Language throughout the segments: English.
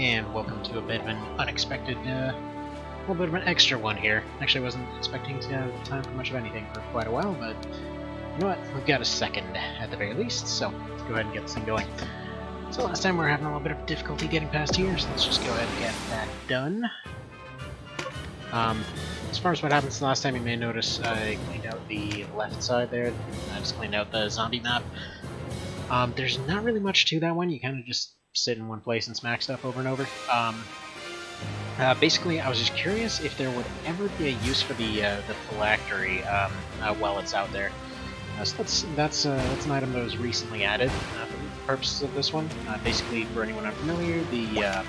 And welcome to a bit of an unexpected, little bit of an extra one here. Actually, I wasn't expecting to have time for much of anything for quite a while, but you know what? We've got a second at the very least, so let's go ahead and get this thing going. So last time we were having a little bit of difficulty getting past here, so let's just go ahead and get that done. As far as what happens the last time, you may notice I cleaned out the left side there. I just cleaned out the zombie map. There's not really much to that one. You kind of just sit in one place and smack stuff over and over. Basically, I was just curious if there would ever be a use for the phylactery while it's out there. So that's an item that was recently added for the purposes of this one. Basically, for anyone unfamiliar, the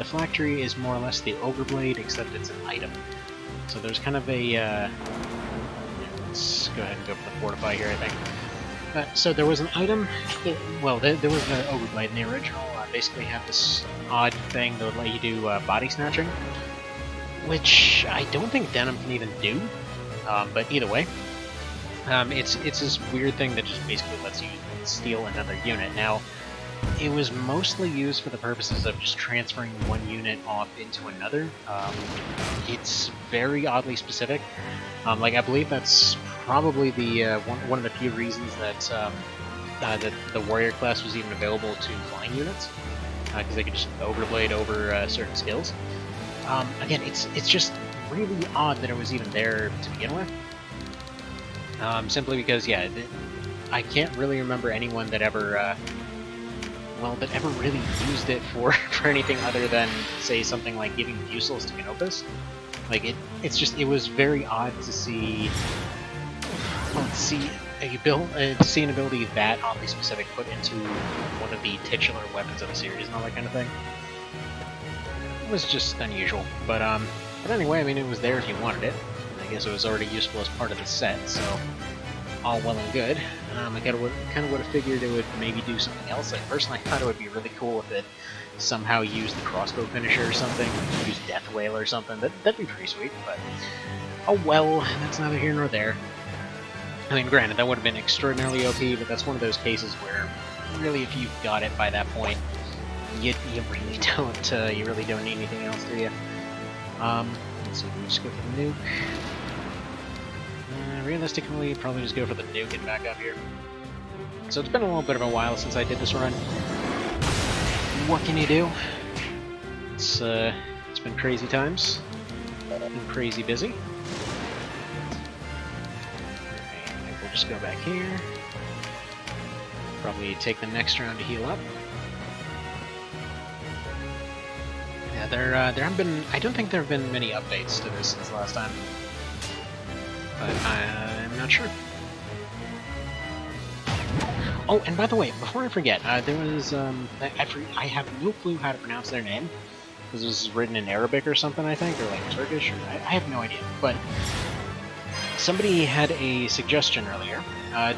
phylactery is more or less the Ogre blade, except it's an item. So there's kind of a let's go ahead and go for the fortify here, I think. So there was an item, there was an Ogre blade in the original. Basically had this odd thing that would let you do body snatching, which I don't think Denim can even do, but either way, it's this weird thing that just basically lets you steal another unit. Now, it was mostly used for the purposes of just transferring one unit off into another. It's very oddly specific. Like, I believe that's probably the one of the few reasons that that the warrior class was even available to flying units, because they could just overblade over certain skills. Again, it's just really odd that it was even there to begin with. Simply because, yeah, I can't really remember anyone that ever really used it for anything other than, say, something like giving Fusils to Canopus. Like, it was very odd to see, to see an ability that oddly specific put into one of the titular weapons of the series and all that kind of thing. It was just unusual, but anyway, I mean, it was there if you wanted it, and I guess it was already useful as part of the set, so all well and good. I kind of would have figured it would maybe do something else. Like, personally, I thought it would be really cool if it somehow used the crossbow finisher or something, use Death Whale or something. That'd be pretty sweet, but oh well, that's neither here nor there. I mean, granted, that would have been extraordinarily OP, but that's one of those cases where, really, if you've got it by that point, you really don't need anything else, do you? Let's see, we just go for the nuke. Realistically, probably just go for the nuke and back up here. So it's been a little bit of a while since I did this run. What can you do? It's been crazy times. Been crazy busy. We'll just go back here. Probably take the next round to heal up. Yeah, I don't think there have been many updates to this since the last time. But I'm not sure. Oh, and by the way, before I forget, there was, I have no clue how to pronounce their name, because this is written in Arabic or something, I think, or like Turkish, or I have no idea, but somebody had a suggestion earlier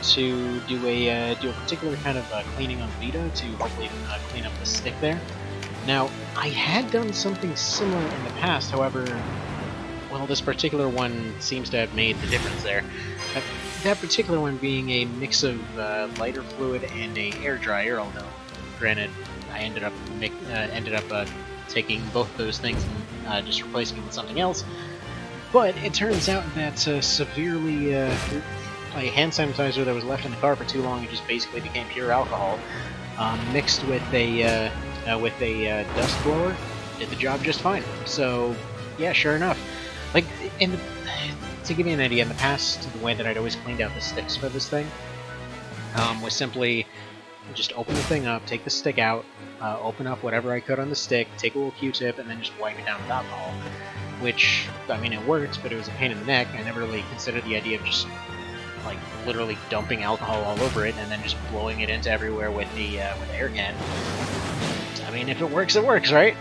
to do a particular kind of cleaning on Vita to hopefully clean up the stick there. Now, I had done something similar in the past, however, well, this particular one seems to have made the difference there. That particular one being a mix of lighter fluid and a air dryer, although, granted, I ended up taking both those things and just replacing them with something else. But it turns out that severely, a hand sanitizer that was left in the car for too long, it just basically became pure alcohol, mixed with a dust blower, did the job just fine. So, yeah, sure enough. Like, to give you an idea, in the past, the way that I'd always cleaned out the sticks for this thing was simply just open the thing up, take the stick out, open up whatever I could on the stick, take a little Q-tip, and then just wipe it down with alcohol. Which, I mean, it works, but it was a pain in the neck. I never really considered the idea of just, like, literally dumping alcohol all over it and then just blowing it into everywhere with the air can. I mean, if it works, right?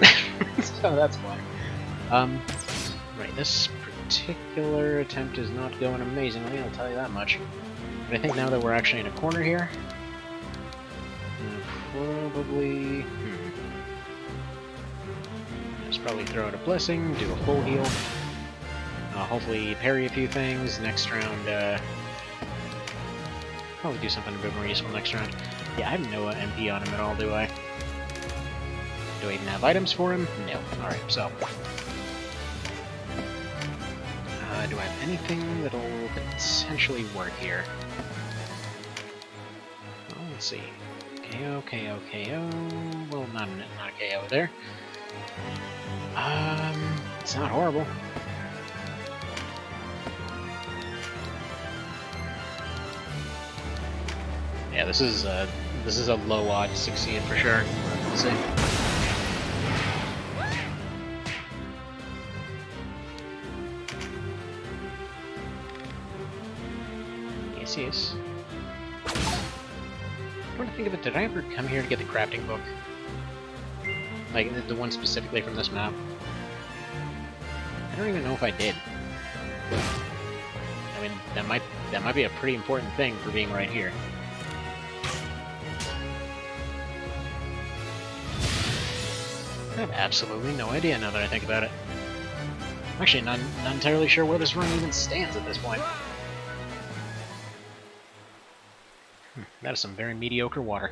So that's fine. Right, this particular attempt is not going amazingly, I'll tell you that much. But I think now that we're actually in a corner here, probably... Just probably throw out a blessing, do a full heal, hopefully parry a few things. Next round, probably do something a bit more useful next round. Yeah, I have no MP on him at all, do I? Do I even have items for him? No. Alright, so... do I have anything that'll potentially work here? Well, let's see. KO, KO, KO... Well, not a KO there. It's not horrible. Yeah, this is a low odd succeed for sure. Let's see. Yes. Come to think of it, did I ever come here to get the crafting book? Like, the one specifically from this map? I don't even know if I did. I mean, that might be a pretty important thing for being right here. I have absolutely no idea now that I think about it. I'm actually not entirely sure where this run even stands at this point. That is some very mediocre water.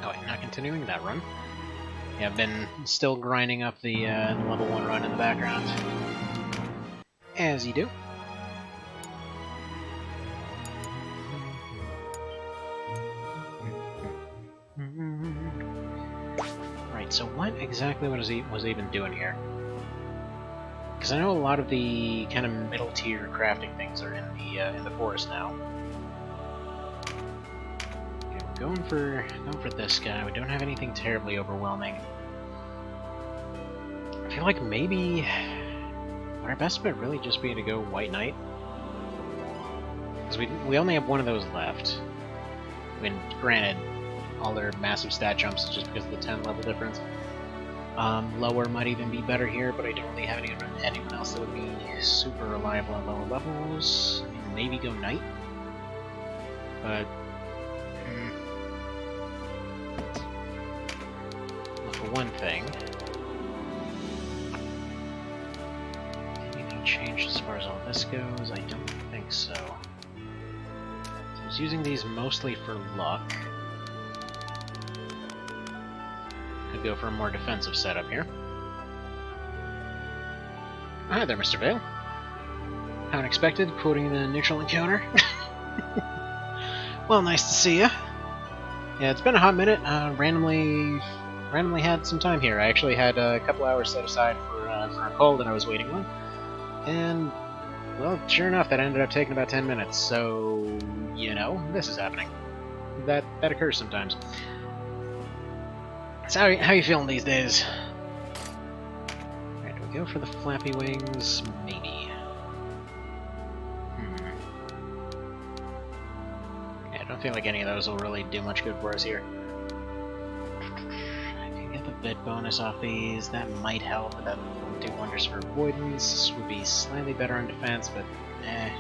Oh wait, not continuing that run. Yeah, I've been still grinding up the level 1 run in the background. As you do. Right, so what exactly was he even doing here? Because I know a lot of the kind of middle tier crafting things are in the forest now. Okay, we're going for this guy. We don't have anything terribly overwhelming. I feel like maybe would our best bet really just be to go White Knight? Because we only have one of those left. I mean, granted, all their massive stat jumps is just because of the 10 level difference. Lower might even be better here, but I don't really have anyone else that would be super reliable at lower levels. I mean, maybe go Knight, but well, for one thing, anything changed as far as all this goes? I don't think so. So I was using these mostly for luck. Could go for a more defensive setup here. Hi there, Mr. Vale. How unexpected, quoting the neutral encounter. Well, nice to see ya. Yeah, it's been a hot minute. Randomly had some time here. I actually had a couple hours set aside for a call that I was waiting on. And, well, sure enough, that ended up taking about 10 minutes. So, you know, this is happening. That occurs sometimes. So how you feeling these days? Alright, do we go for the flappy wings? Maybe. Yeah, I don't feel like any of those will really do much good for us here. I can get the bit bonus off these. That might help, but that won't do wonders for avoidance. This would be slightly better on defense, but eh.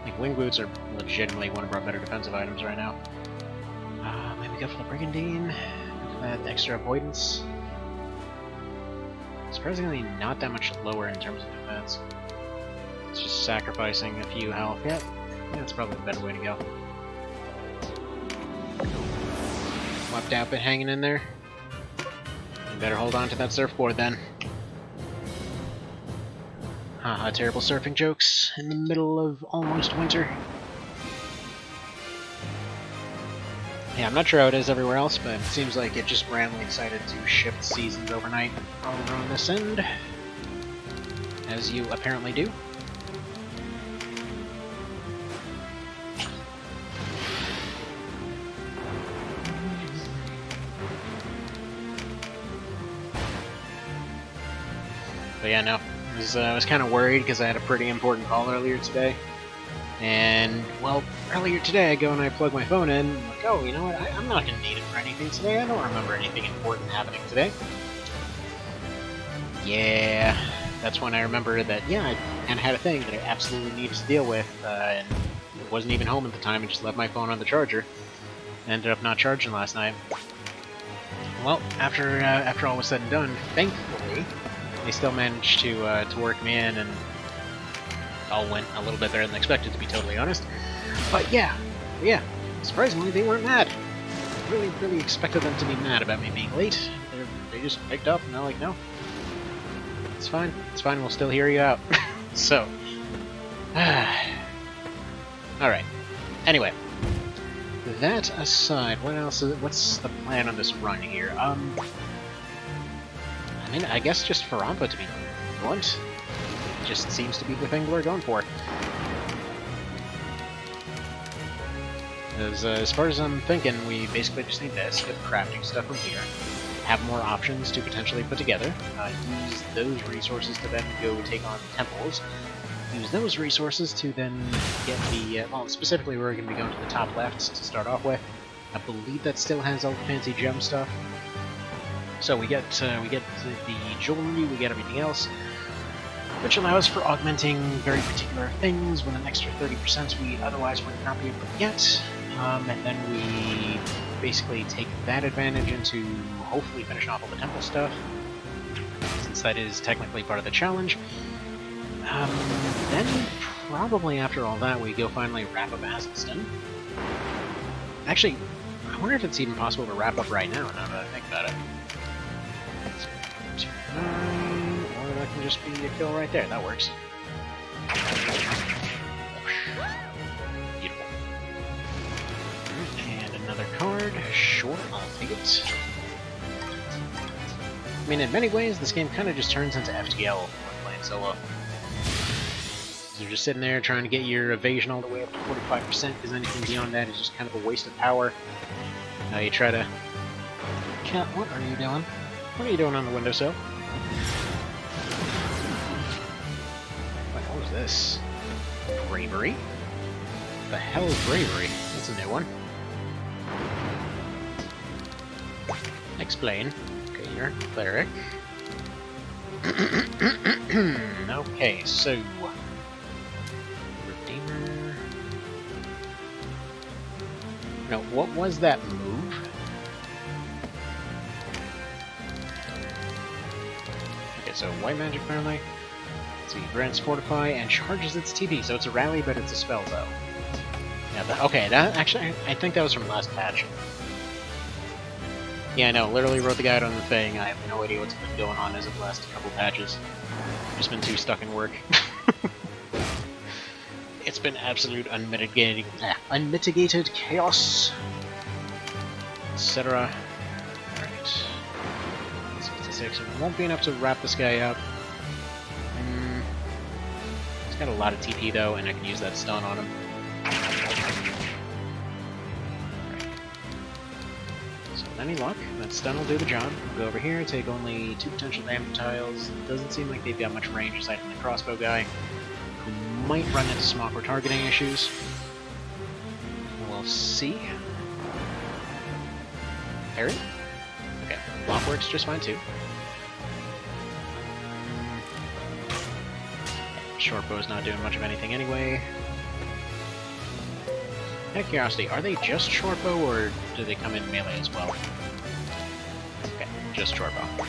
Like, wing boots are legitimately one of our better defensive items right now. Maybe go for the Brigandine, for that extra avoidance. Surprisingly not that much lower in terms of defense. It's just sacrificing a few health. Yeah, that's probably the better way to go. Left out bit hanging in there. You better hold on to that surfboard then. Haha, terrible surfing jokes in the middle of almost winter. Yeah, I'm not sure how it is everywhere else, but it seems like it just randomly decided to shift seasons overnight over on this end. As you apparently do. But yeah, no. I was kind of worried because I had a pretty important call earlier today. And, well, earlier today I go and I plug my phone in, and I'm like, oh, you know what, I'm not going to need it for anything today, I don't remember anything important happening today. Yeah, that's when I remembered that, yeah, I kind of had a thing that I absolutely needed to deal with, and I wasn't even home at the time, I just left my phone on the charger. Ended up not charging last night. Well, after all was said and done, thankfully, they still managed to work me in and all went a little bit better than expected, to be totally honest. But yeah, surprisingly, they weren't mad. Really expected them to be mad about me being late. They just picked up and they're like, no, it's fine, we'll still hear you out. So, alright. Anyway, that aside, what's the plan on this run here? I mean, I guess just for Rampa, to be blunt. Just seems to be the thing we're going for. As far as I'm thinking, we basically just need this, get crafting stuff from here, have more options to potentially put together, use those resources to then go take on temples, use those resources to then get the, well, specifically we're going to be going to the top left to start off with. I believe that still has all the fancy gem stuff. So we get the jewelry, we get everything else, which allows for augmenting very particular things with an extra 30% we otherwise would not be able to get. And then we basically take that advantage into hopefully finishing off all the temple stuff, since that is technically part of the challenge. Then probably after all that we go finally wrap up Aselston. Actually, I wonder if it's even possible to wrap up right now that I think about it. 2-9, or that can just be a kill right there, that works. Beautiful. And another card, sure, I'll take it. I mean, in many ways, this game kind of just turns into FTL when playing solo. So you're just sitting there trying to get your evasion all the way up to 45%, because anything beyond that is just kind of a waste of power. Now you try to... Cat, what are you doing? What are you doing on the windowsill? What was this? Bravery? What the hell is bravery? That's a new one. Explain. Okay, you're a cleric. Okay, so... Redeemer... No, what was that move? Okay, so white magic apparently. Let's see, grants fortify and charges its TP, so it's a rally, but it's a spell though. Yeah, okay, that actually, I think that was from last patch. Yeah, I know, literally wrote the guide on the thing. I have no idea what's been going on as of the last couple patches. I've just been too stuck in work. It's been absolute unmitigated chaos, etc. Alright. 66. It won't be enough to wrap this guy up. He's got a lot of TP though, and I can use that stun on him. Any luck, that stun will do the job. We'll go over here, take only 2 potential damage tiles. Doesn't seem like they've got much range aside from the crossbow guy. We might run into some awkward targeting issues. We'll see. Parry? Okay, block works just fine too. Short bow's not doing much of anything anyway. Out of curiosity, are they just short bow, or do they come in melee as well? Okay, just short bow.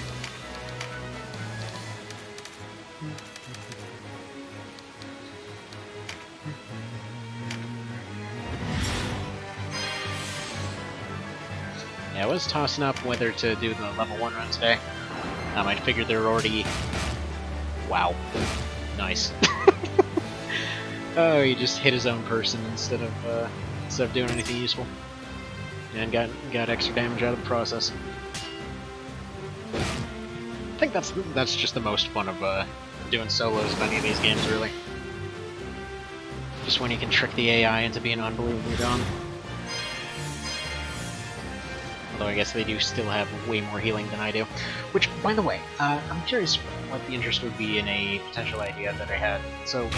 Yeah, I was tossing up whether to do the level 1 run today. I figured they're already... Wow. Nice. Oh, he just hit his own person instead of doing anything useful, and got extra damage out of the process. I think that's just the most fun of doing solos of any of these games, really. Just when you can trick the AI into being unbelievably dumb. Although I guess they do still have way more healing than I do. Which, by the way, I'm curious what the interest would be in a potential idea that I had. So,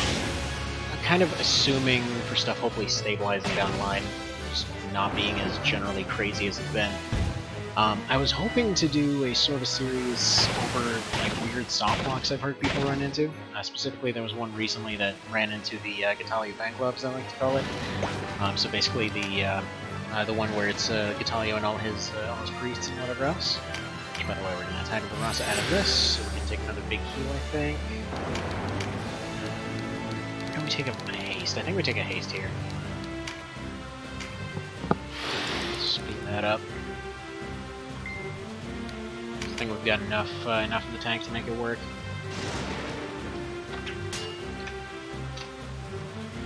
kind of assuming for stuff hopefully stabilizing down the line, just not being as generally crazy as it's been. I was hoping to do a sort of series over like weird soft blocks I've heard people run into. Specifically, there was one recently that ran into the Gatalio fan clubs, I like to call it. So basically the one where it's Gatalio and all his priests and whatever else. Which, by the way, we're going to attack the Rasa out of this, so we can take another big heal, I think. we take a haste? I think we take a haste here. Speed that up. I think we've got enough in the tank to make it work.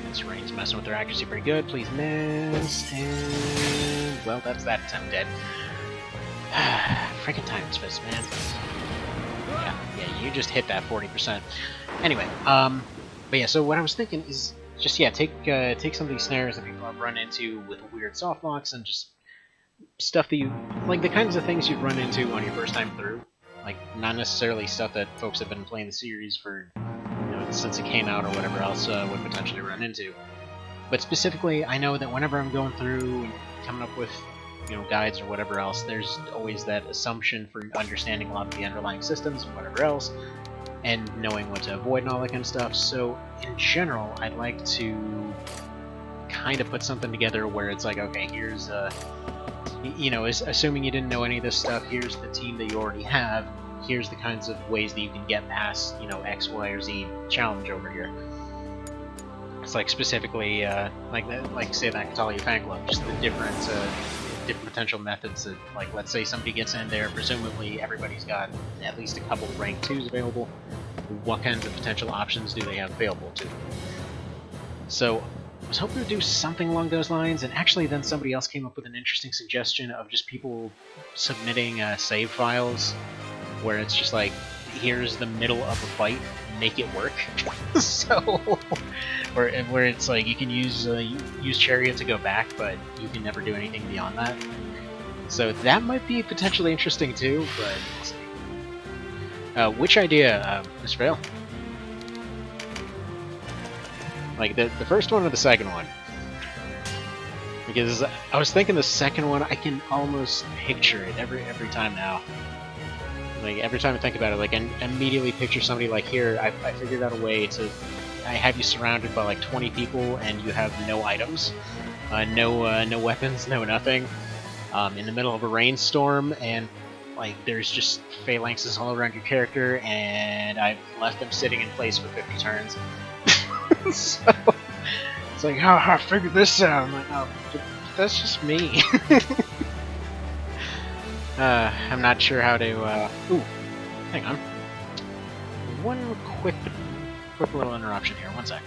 This rain's messing with their accuracy pretty good. Please miss. And well, that's that attempt dead. Freaking time spits, man. Yeah, you just hit that 40%. Anyway, but yeah, so what I was thinking is just, yeah, take some of these snares that people have run into with weird soft locks and just stuff that you, like the kinds of things you'd run into on your first time through. Like, not necessarily stuff that folks have been playing the series for, since it came out or whatever else would potentially run into. But specifically, I know that whenever I'm going through and coming up with, guides or whatever else, there's always that assumption for understanding a lot of the underlying systems and whatever else, and knowing what to avoid and all that kind of stuff. So, in general, I'd like to kind of put something together where it's like, okay, here's, assuming you didn't know any of this stuff, here's the team that you already have, here's the kinds of ways that you can get past, X, Y, or Z challenge over here. It's like specifically, like say that Catalia fan club, just the different potential methods that, like, let's say somebody gets in there, presumably everybody's got at least a couple of rank 2s available. What kinds of potential options do they have available to them? So, I was hoping to do something along those lines, and actually then somebody else came up with an interesting suggestion of just people submitting save files, where it's just like, here's the middle of a fight, make it work. So, where it's like you can use Chariot to go back, but you can never do anything beyond that. So that might be potentially interesting too, but we'll see. Which idea, Mr. Vale? Like the first one or the second one? Because I was thinking the second one, I can almost picture it every time now. Like, every time I think about it, like, I immediately picture somebody like, here, I figured out a way to... I have you surrounded by, like, 20 people, and you have no items. No weapons, no nothing. In the middle of a rainstorm, and, like, there's just phalanxes all around your character, and I've left them sitting in place for 50 turns. So, it's like, oh, I figured this out. I'm like, oh, that's just me. I'm not sure how to, ooh, hang on. One quick little interruption here, one sec.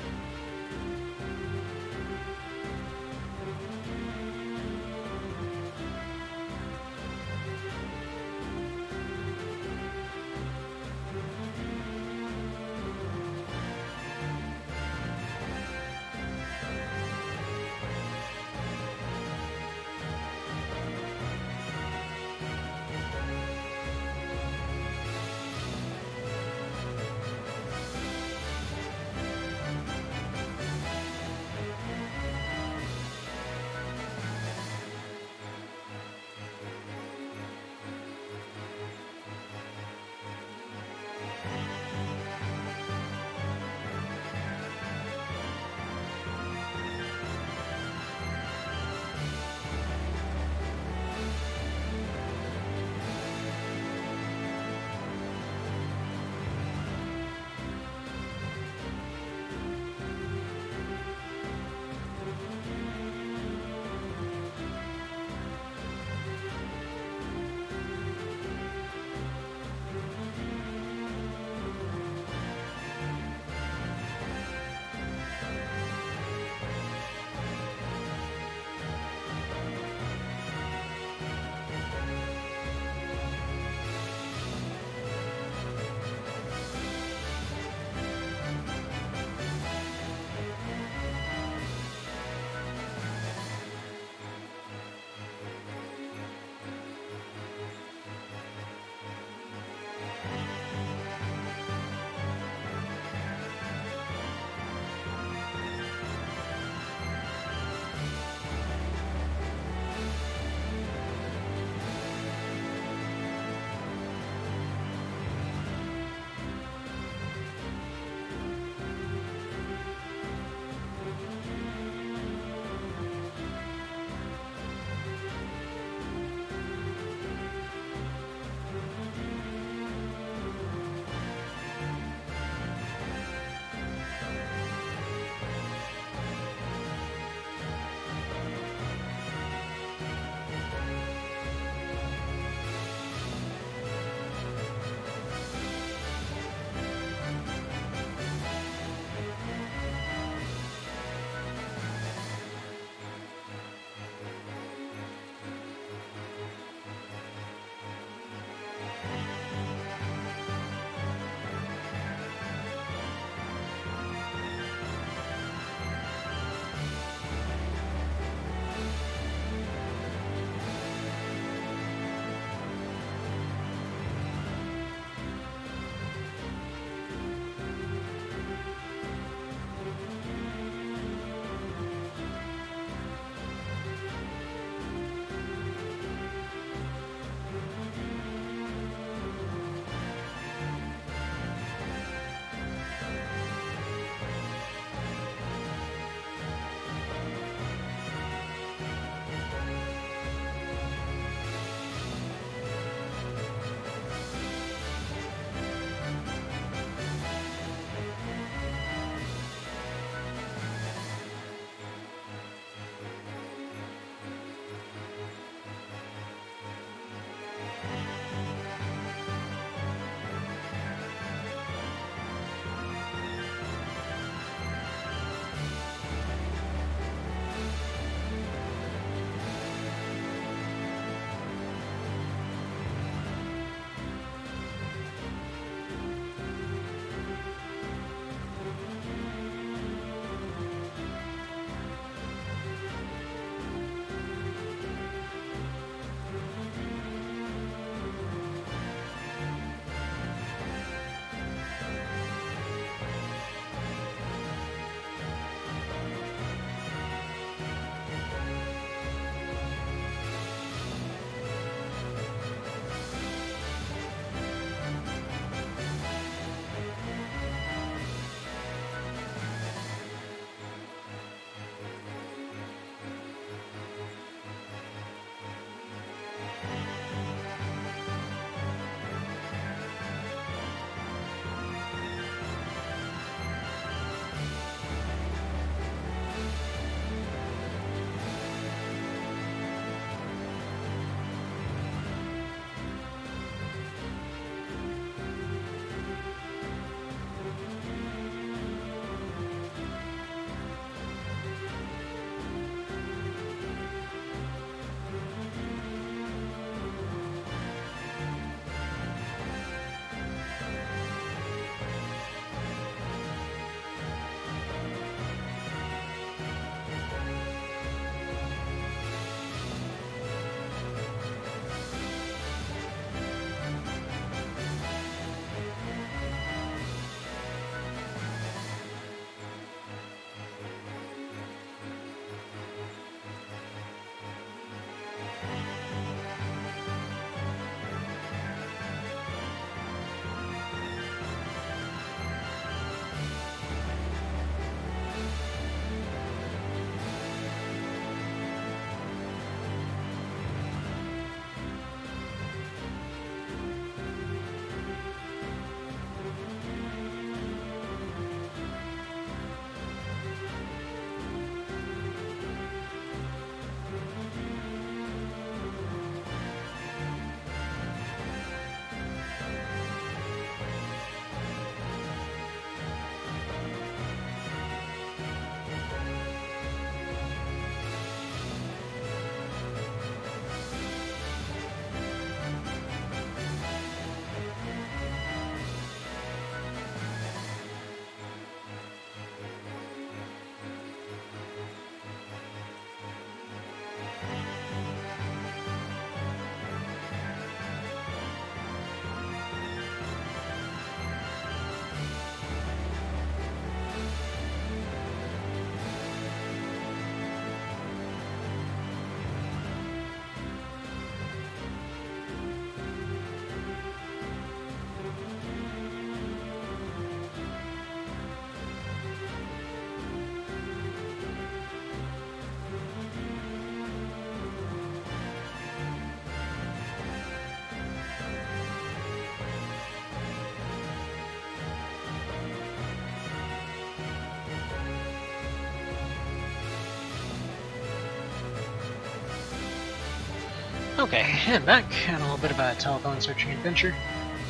Okay, and back, and a little bit of a telephone searching adventure,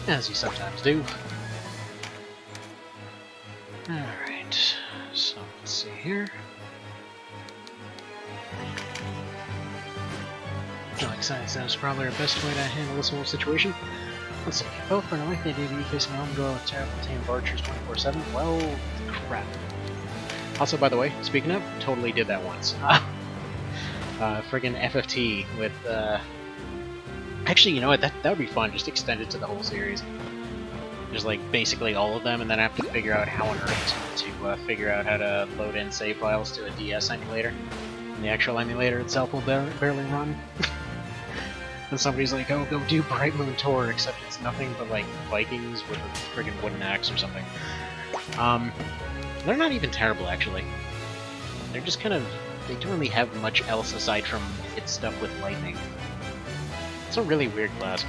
as you sometimes do. Alright, so let's see here. Like science, that was probably our best way to handle this whole situation. Let's see, both for an lengthy day facing an Ogre with terrible team of archers 24/7. Well, crap. Also, by the way, speaking of, totally did that once. Friggin' FFT with, actually, you know what, that would be fun, just extend it to the whole series. Just like, basically all of them, and then I have to figure out how on earth to figure out how to load in save files to a DS emulator. And the actual emulator itself will barely run. And somebody's like, oh, go do Bright Moon Tour, except it's nothing but, like, Vikings with a friggin' wooden axe or something. They're not even terrible, actually. They're just kind of... they don't really have much else aside from hit stuff with lightning. It's a really weird class.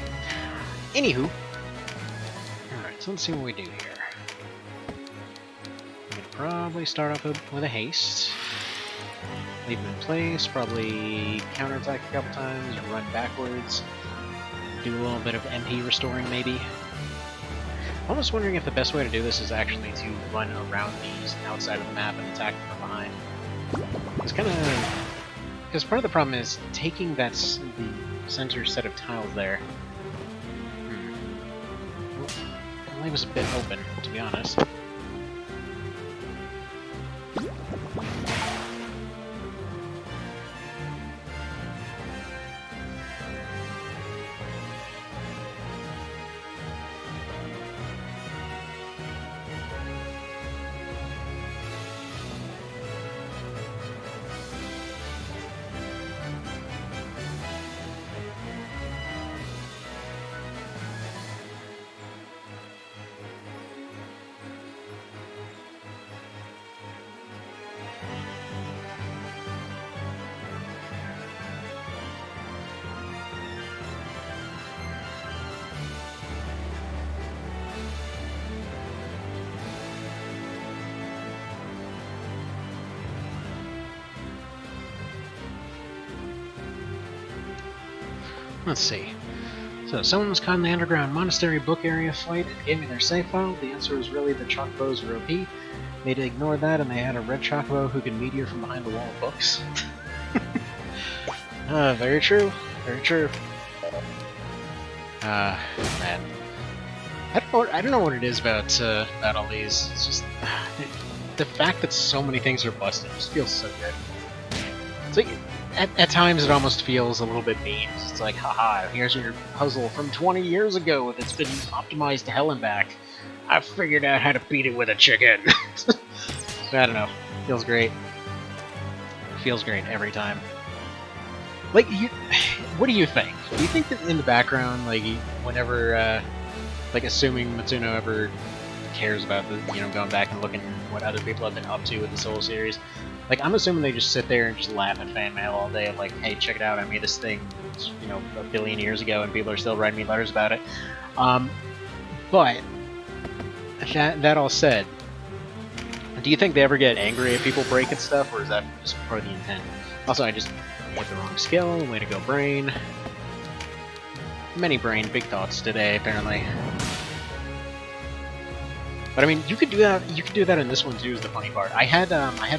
Anywho. Alright, so let's see what we do here. I'm gonna probably start off with a haste. Leave him in place, probably counterattack a couple times, run backwards, do a little bit of MP restoring maybe. I'm almost wondering if the best way to do this is actually to run around these outside of the map and attack from behind. It's kind of... because part of the problem is taking the center set of tiles there. Well, it leaves a bit open, to be honest. Let's see. So, someone was caught in the underground monastery book area fight and gave me their save file. The answer was really the chocobos were OP. They'd ignored that and they had a red chocobo who could meteor from behind the wall of books. Very true. Very true. Man. I don't know what it is about all these. It's just... the fact that so many things are busted just feels so good. It's like... At times it almost feels a little bit mean. It's like, haha, here's your puzzle from 20 years ago that's been optimized to hell and back. I figured out how to beat it with a chicken. I don't know. Feels great. Feels great every time. Like, what do you think? Do you think that in the background, like, whenever, like, assuming Matsuno ever cares about the, you know, going back and looking what other people have been up to with the Soul series, like, I'm assuming they just sit there and just laugh at fan mail all day, like, hey, check it out, I made this thing, you know, a billion years ago, and people are still writing me letters about it. But, that all said, do you think they ever get angry at people breaking stuff, or is that just part of the intent? Also, I just hit the wrong skill, way to go, brain. Many brain, big thoughts today, apparently. But I mean, you could do that. You could do that in this one too. Is the funny part. I had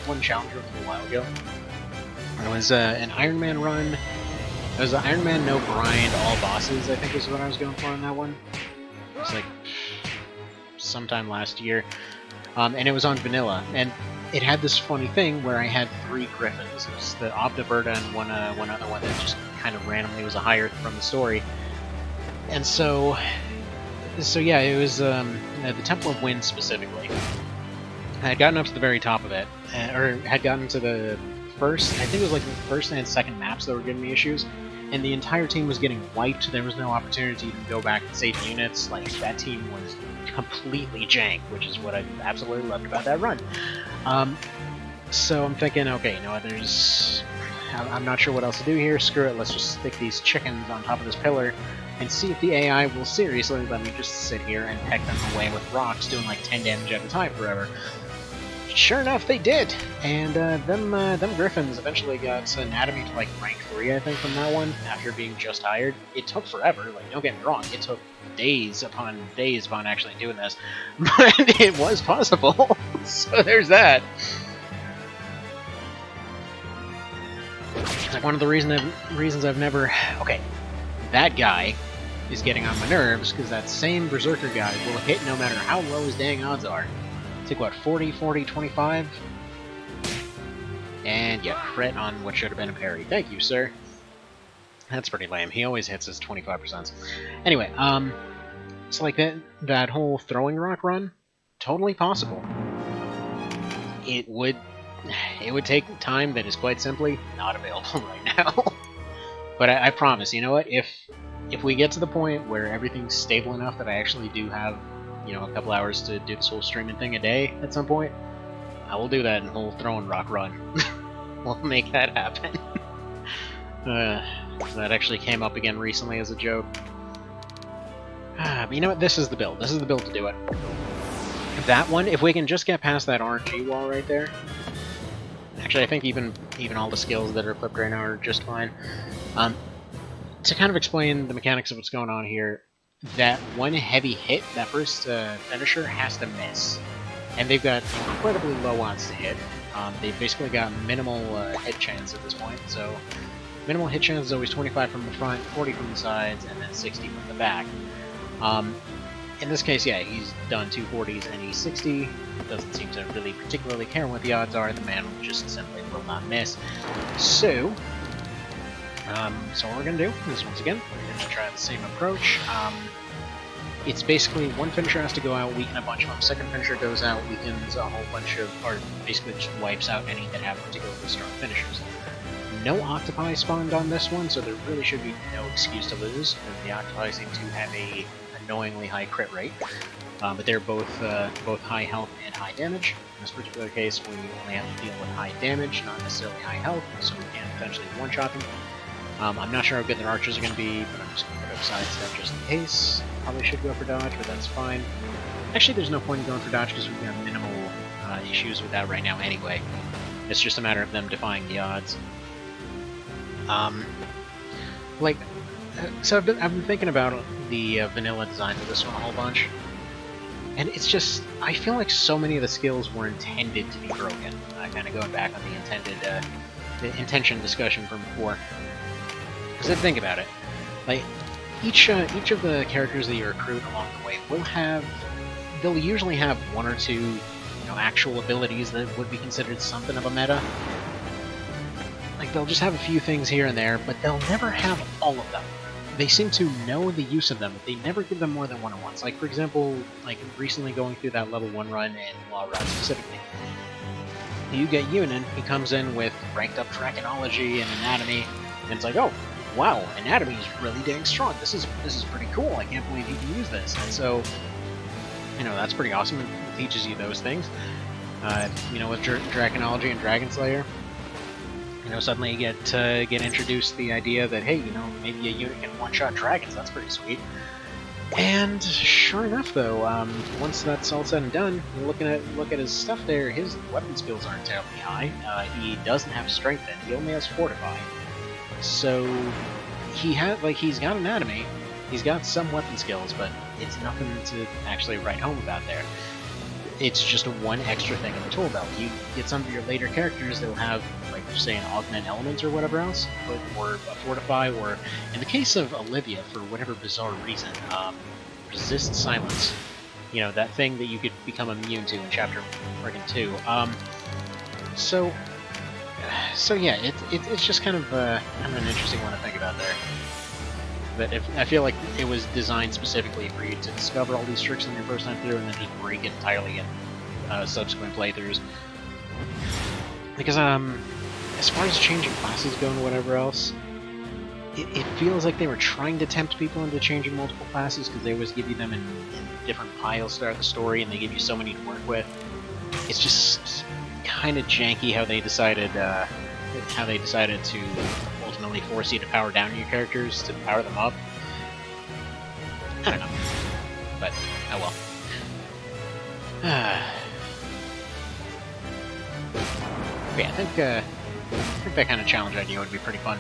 one challenger a little while ago. It was an Iron Man run. It was an Iron Man no grind, all bosses. I think is what I was going for on that one. It was like sometime last year, and it was on vanilla. And it had this funny thing where I had 3 griffins. It was the Obdaverta and one other one that just kind of randomly was a higher from the story. And so yeah, it was the Temple of Wind specifically. I had gotten up to the very top of it, or had gotten to the first, I think it was like the first and second maps that were giving me issues, and the entire team was getting wiped. There was no opportunity to go back and save units. Like, that team was completely jank, which is what I absolutely loved about that run. So I'm thinking, okay, you know what, I'm not sure what else to do here. Screw it, let's just stick these chickens on top of this pillar and see if the AI will seriously let me just sit here and peck them away with rocks, doing like 10 damage at a time forever. sure enough, they did. And them Griffins eventually got anatomy to like rank 3, I think, from that one, after being just hired. It took forever, like, don't get me wrong, it took days upon actually doing this, but it was possible. So there's that. It's like one of the reasons I've never... Okay, that guy is getting on my nerves, because that same Berserker guy will hit no matter how low his dang odds are. Take what, 40, 40, 25? And yeah, crit on what should have been a parry. Thank you, sir. That's pretty lame. He always hits his 25%. Anyway, so like that whole throwing rock run, totally possible. It would take time that is quite simply not available right now. But I promise, you know what? If we get to the point where everything's stable enough that I actually do have, you know, a couple hours to do this whole streaming thing a day at some point, I will do that in whole throwing rock run. We'll make that happen. That actually came up again recently as a joke. But you know what? This is the build. This is the build to do it. That one, if we can just get past that RNG wall right there. Actually, I think even all the skills that are equipped right now are just fine. To kind of explain the mechanics of what's going on here, that one heavy hit, that first finisher, has to miss. And they've got incredibly low odds to hit. They've basically got minimal hit chance at this point, so minimal hit chance is always 25 from the front, 40 from the sides, and then 60 from the back. In this case, yeah, he's done 240s and he's 60. Doesn't seem to really particularly care what the odds are. The man just simply will not miss. So what we're going to do is, once again, we're going to try the same approach. It's basically one finisher has to go out, weaken a bunch of them. Second finisher goes out, weakens a whole bunch of, or basically just wipes out any that have particularly strong finishers. No octopi spawned on this one, so there really should be no excuse to lose. The octopi seem to have a annoyingly high crit rate, but they're both high health and high damage. In this particular case, we only have to deal with high damage, not necessarily high health, so we can potentially one-shot them. I'm not sure how good their archers are going to be, but I'm just going to put up sidestep just in case. Probably should go for dodge, but that's fine. Actually, there's no point in going for dodge because we've got minimal issues with that right now anyway. It's just a matter of them defying the odds. So I've been thinking about the vanilla design of this one a whole bunch, and it's just, I feel like so many of the skills were intended to be broken. Kind of going back on the intention discussion from before. Because then think about it, like each of the characters that you recruit along the way they'll usually have one or two, actual abilities that would be considered something of a meta. Like they'll just have a few things here and there, but they'll never have all of them. They seem to know the use of them, but they never give them more than one at once. Like for example, like recently going through that level 1 run in Law Rod specifically. You get Yunin, he comes in with ranked up Draconology and Anatomy, and it's like, oh, wow, Anatomy is really dang strong. This is pretty cool. I can't believe he can use this. And so, that's pretty awesome. It teaches you those things. With Draconology and Dragon Slayer, suddenly you get introduced to the idea that, hey, maybe a unit can one-shot dragons. That's pretty sweet. And sure enough, though, once that's all said and done, you look at his stuff there. His weapon skills aren't terribly high. He doesn't have strength in. He only has fortify. So he's got anatomy. He's got some weapon skills, but it's nothing to actually write home about there. It's just one extra thing in the tool belt. You get some of your later characters that will have, like, say, an augment element or whatever else, or a fortify, or in the case of Olivia, for whatever bizarre reason, resist silence. That thing that you could become immune to in chapter 2. So yeah, it's just kind of an interesting one to think about there. But I feel like it was designed specifically for you to discover all these tricks on your first time through and then just break it entirely in subsequent playthroughs. Because as far as changing classes go and whatever else, it feels like they were trying to tempt people into changing multiple classes because they always give you them in different piles throughout the story and they give you so many to work with. It's just kind of janky how they decided to ultimately force you to power down your characters to power them up. I don't know, but oh well. But yeah, I think that kind of challenge idea would be pretty fun.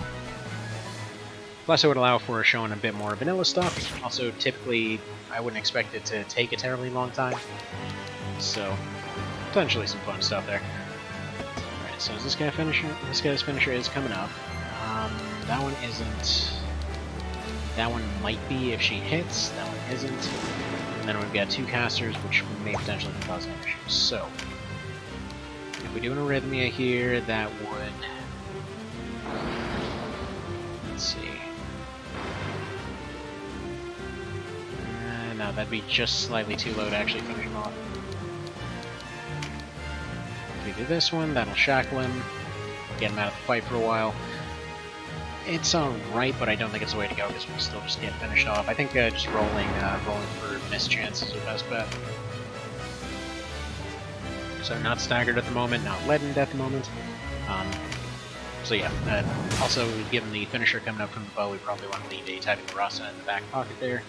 Plus, it would allow for showing a bit more vanilla stuff. Also, typically, I wouldn't expect it to take a terribly long time. So, potentially some fun stuff there. Alright, so is this guy finisher? This guy's finisher is coming up. That one isn't. That one might be if she hits. That one isn't. And then we've got two casters, which may potentially be causing issues. So, if we do an arrhythmia here, that would. Let's see. No, that'd be just slightly too low to actually finish him off. If we do this one, that'll shackle him, get him out of the fight for a while. It's alright, but I don't think it's the way to go, because we'll still just get finished off. I think just rolling for missed chances is your best bet. So not staggered at the moment, not leadened at the moment. So yeah, also given the finisher coming up from the bow, we probably want to leave a typing Rasa in the back pocket there.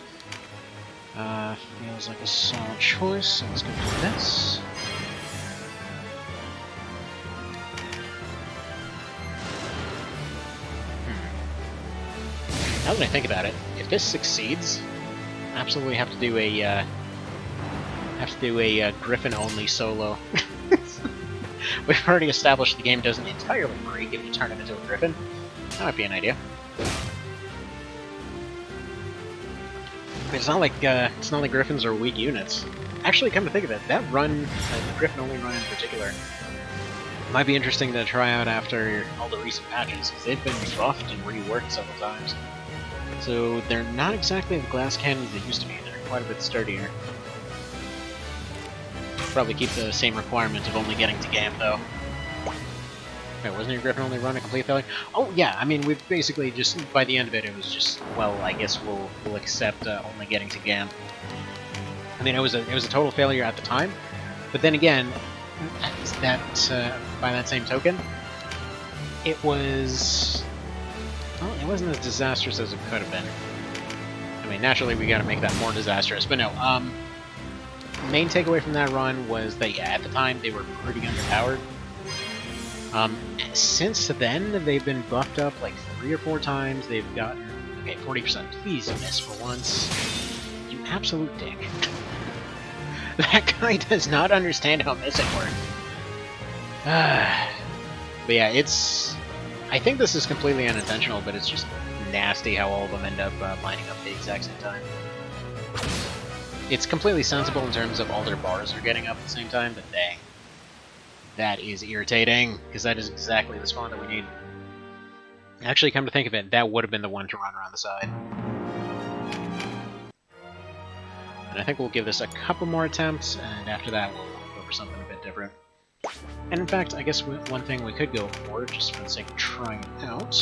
Feels like a solid choice, so let's go for this. Now that I think about it, if this succeeds, absolutely have to do a Griffin-only solo. We've already established the game doesn't entirely break if you turn it into a Griffin. That might be an idea. It's not like Griffins are weak units. Actually, come to think of it, that run, the Griffin-only run in particular, might be interesting to try out after all the recent patches, because they've been buffed and reworked several times. So they're not exactly the glass cannons they used to be, they're quite a bit sturdier. Probably keep the same requirement of only getting to Gam, though. Wait, wasn't your Griffin only run a complete failure? Oh, yeah, I mean, we've basically just, by the end of it, it was just, well, I guess we'll accept only getting to Gam. I mean, it was a total failure at the time, but then again, by that same token, it was, well, it wasn't as disastrous as it could have been. I mean, naturally, we gotta make that more disastrous, but no, main takeaway from that run was that, yeah, at the time, they were pretty underpowered. Since then, they've been buffed up like 3 or 4 times. They've gotten... Okay, 40%. Please miss for once. You absolute dick. That guy does not understand how missing works. But yeah, it's... I think this is completely unintentional, but it's just nasty how all of them end up lining up at the exact same time. It's completely sensible in terms of all their bars are getting up at the same time, but dang. That is irritating, because that is exactly the spawn that we need. Actually, come to think of it, that would have been the one to run around the side. And I think we'll give this a couple more attempts, and after that we'll go for something a bit different. And in fact, I guess one thing we could go for, just for the sake of trying it out,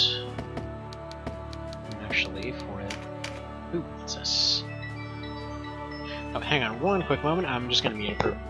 actually, for it... Ooh, what's this? Oh, hang on one quick moment, I'm just going to mute it for a minute.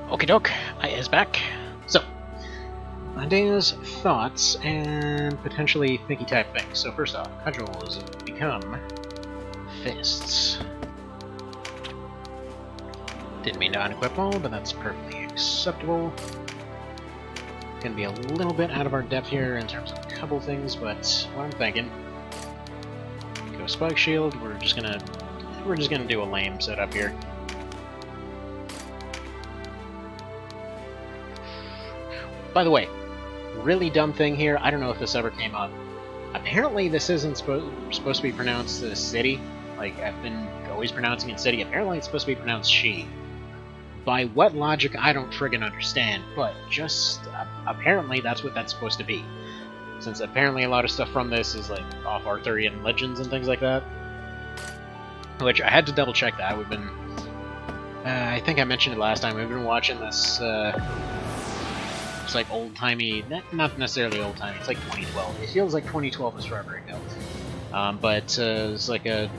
Okie doke, I is back. So, ideas, thoughts, and potentially thinky type things. So first off, cudgels become fists. Didn't mean to unequip all, but that's perfectly acceptable. Gonna be a little bit out of our depth here in terms of a couple things, but what I'm thinking, go spike shield. We're just gonna do a lame setup here. By the way, really dumb thing here. I don't know if this ever came up. Apparently, this isn't supposed to be pronounced as city. Like I've been always pronouncing it city. Apparently, it's supposed to be pronounced she. By what logic, I don't friggin' understand, but just apparently that's what that's supposed to be. Since apparently a lot of stuff from this is like off Arthurian legends and things like that. Which I had to double check that. We've been, I think I mentioned it last time, we've been watching this, it's like old-timey, not necessarily old-timey, it's like 2012. It feels like 2012 was forever ago. But it's like a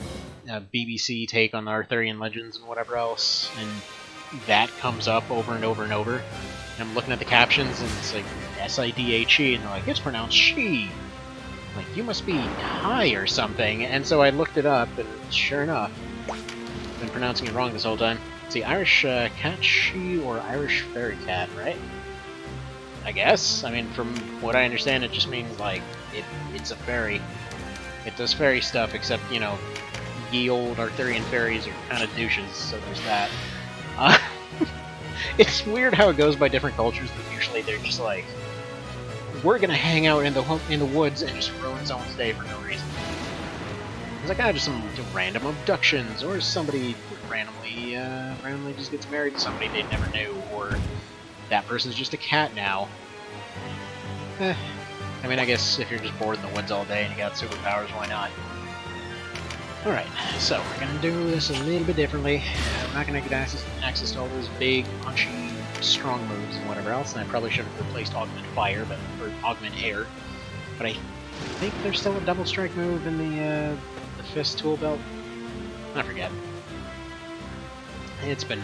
BBC take on the Arthurian legends and whatever else, and that comes up over and over and over. And I'm looking at the captions, and it's like S-I-D-H-E, and they're like, it's pronounced she. Like, you must be high or something. And so I looked it up, and sure enough, I've been pronouncing it wrong this whole time. See, Irish cat she or Irish fairy cat, right? I guess. I mean, from what I understand, it just means, like, it's a fairy. It does fairy stuff, except, you know, ye old Arthurian fairies are kind of douches, so there's that. It's weird how it goes by different cultures, but usually they're just like, we're gonna hang out in the woods and just ruin someone's day for no reason. It's like, just some random abductions, or somebody randomly just gets married to somebody they never knew, or that person's just a cat now. I mean, I guess if you're just bored in the woods all day and you got superpowers, why not? Alright, so we're gonna do this a little bit differently. We're not gonna get access to all those big, punchy, strong moves and whatever else, and I probably should have replaced Augment Fire, or Augment Air. But I think there's still a double strike move in the Fist tool belt. I forget. It's been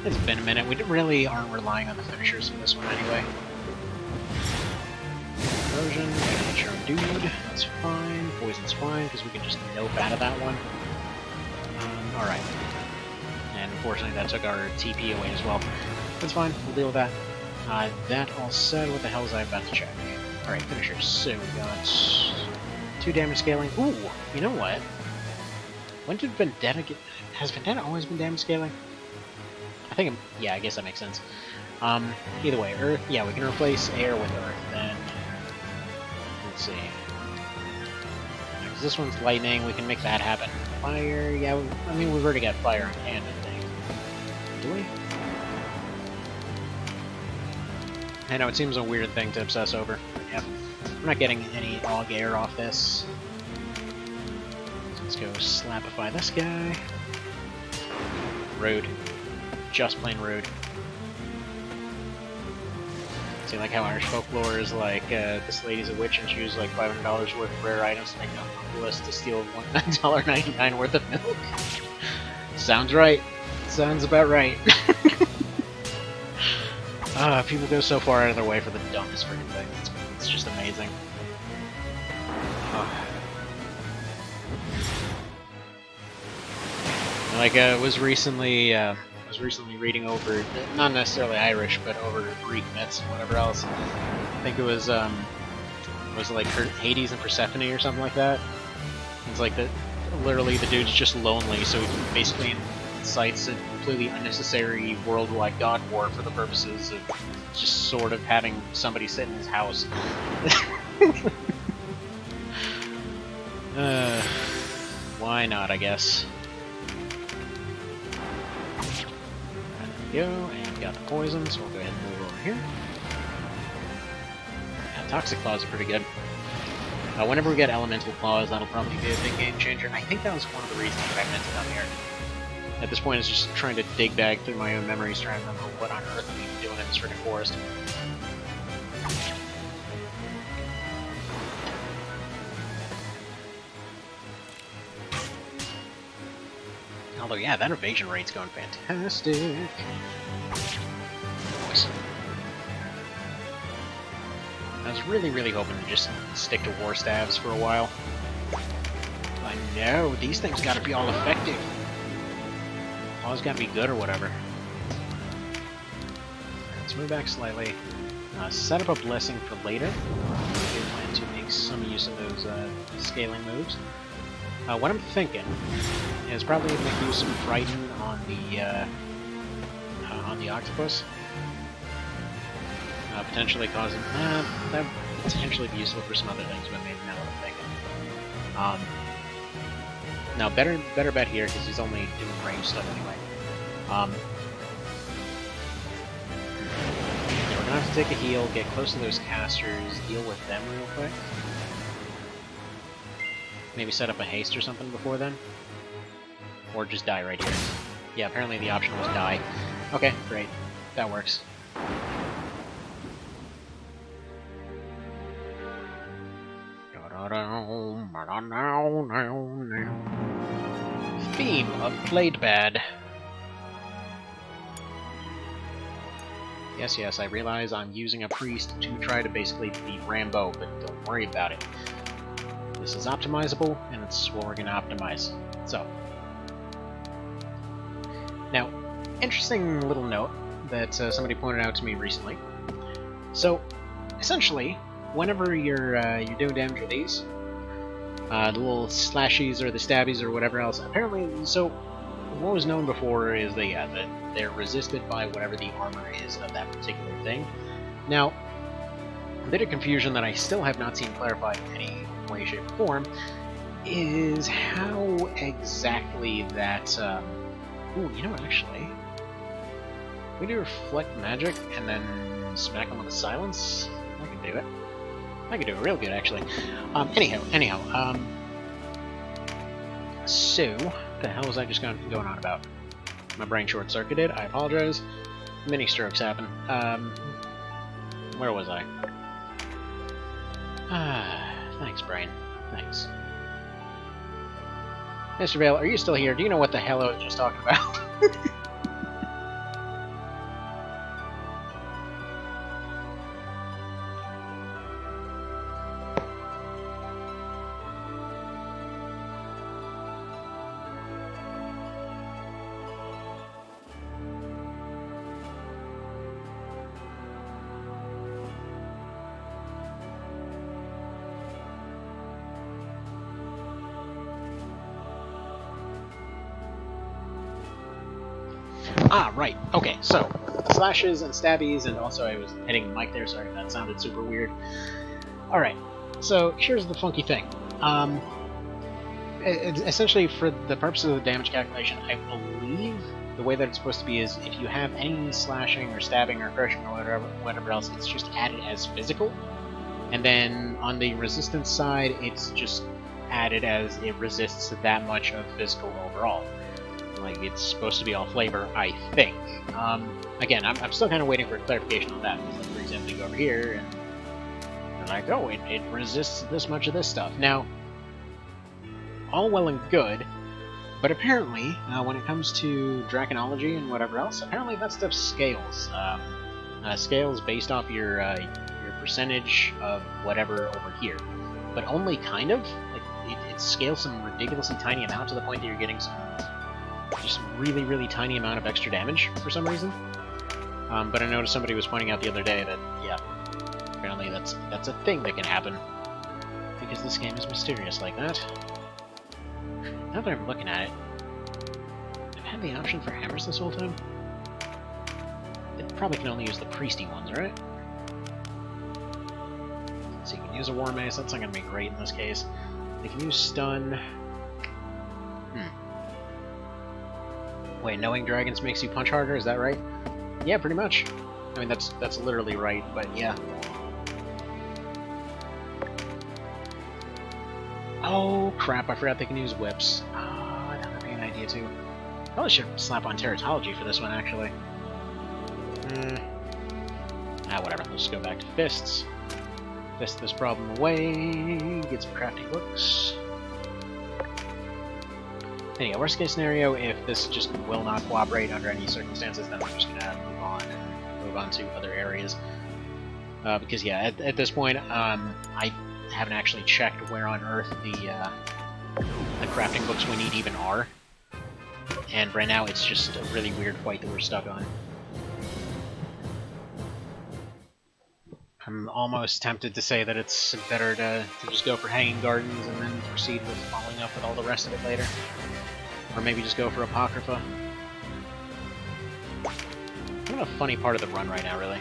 a minute. We really aren't relying on the finishers in this one anyway. Erosion, damage our dude, that's fine. Poison's fine, because we can just nope out of that one. Alright. And unfortunately that took our TP away as well. That's fine, we'll deal with that. That all said, what the hell is I about to check? Alright, finishers. So we got 2 damage scaling. Ooh, you know what? When did Vendetta get... Has Vendetta always been damage scaling? I think, yeah, I guess that makes sense. Either way, Earth, yeah, we can replace air with Earth, then... Let's see. Because this one's lightning, we can make that happen. Fire, yeah, I mean, we've already got fire in hand, I think. Do we? I know, it seems a weird thing to obsess over. Yep. We're not getting any Aug air off this. Let's go slapify this guy. Rude. Just plain rude. See, like how Irish folklore is like, this lady's a witch and she used like $500 worth of rare items to make a list to steal $1.99 worth of milk. Sounds right. Sounds about right. People go so far out of their way for the dumbest freaking things. It's just amazing. Like, was recently reading over, not necessarily Irish, but over Greek myths and whatever else. I think it was it like Hades and Persephone or something like that. It's like literally the dude's just lonely, so he basically incites a completely unnecessary worldwide god war for the purposes of just sort of having somebody sit in his house. Why not, I guess. Go, and got the poison, so we'll go ahead and move over here. Yeah, Toxic Claws are pretty good. Whenever we get Elemental Claws, that'll probably be a big game changer, and I think that was one of the reasons that I meant to come here. At this point, it's just trying to dig back through my own memories, trying to remember what on earth I'm even doing in this freaking forest. Although, yeah, that evasion rate's going fantastic. really hoping to just stick to war stabs for a while. I know, these things gotta be all effective. Always gotta be good or whatever. Let's move back slightly. Set up a blessing for later. I do plan to make some use of those scaling moves. What I'm thinking is probably make use of Frighten on the octopus. Potentially causing that would potentially be useful for some other things, but maybe not what I'm thinking. Now better bet here because he's only doing range stuff anyway. Yeah, we're gonna have to take a heal, get close to those casters, deal with them real quick. Maybe set up a haste or something before then, or just die right here. Yeah, apparently the option was die. Okay, great, that works. Theme of Played Bad. Yes, I realize I'm using a priest to try to basically beat Rambo, but don't worry about it. This is optimizable, and it's what we're going to optimize. So, now, interesting little note that somebody pointed out to me recently. So, essentially, whenever you're doing damage with these, the little slashies or the stabbies or whatever else, apparently, so what was known before is that they're resisted by whatever the armor is of that particular thing. Now, a bit of confusion that I still have not seen clarified in any way, shape, or form is how exactly that. Ooh, you know what? Actually, we do reflect magic and then smack them with a silence. I can do it. I can do it real good, actually. Anyhow. So, what the hell was I just going on about? My brain short-circuited. I apologize. Mini strokes happen. Where was I? Thanks, brain. Thanks. Mr. Vale, are you still here? Do you know what the hell I was just talking about? Right. Okay, so slashes and stabbies, and also I was hitting the mic there, sorry if that sounded super weird. Alright, so here's the funky thing. Essentially, for the purpose of the damage calculation, I believe the way that it's supposed to be is if you have any slashing or stabbing or crushing or whatever else, it's just added as physical. And then on the resistance side, it's just added as it resists that much of physical overall. Like, it's supposed to be all flavor, I think. Again, I'm still kind of waiting for clarification on that. Like, for example, you go over here, and they're like, oh, it resists this much of this stuff. Now, all well and good, but apparently, when it comes to draconology and whatever else, apparently that stuff scales. Scales based off your percentage of whatever over here. But only kind of. Like, it scales some ridiculously tiny amount to the point that you're getting some just really tiny amount of extra damage for some reason. But I noticed somebody was pointing out the other day that, yeah, apparently that's a thing that can happen because this game is mysterious like that. Now that I'm looking at it, I've had the option for hammers this whole time. It probably can only use the priesty ones, right? So you can use a war mace. That's not going to be great in this case. They can use stun. Wait, knowing dragons makes you punch harder, is that right? Yeah, pretty much. I mean, that's literally right, but yeah. Oh, crap, I forgot they can use whips. Oh, that would be an idea, too. Probably should slap on teratology for this one, actually. Whatever, let's just go back to fists. Fist this problem away, get some crafty books. Anyway, worst case scenario, if this just will not cooperate under any circumstances, then we're just gonna move on to other areas. Because yeah, at this point, I haven't actually checked where on Earth the crafting books we need even are, and right now it's just a really weird fight that we're stuck on. I'm almost tempted to say that it's better to just go for Hanging Gardens and then proceed with following up with all the rest of it later. Or maybe just go for Apocrypha. Kind of a funny part of the run right now, really.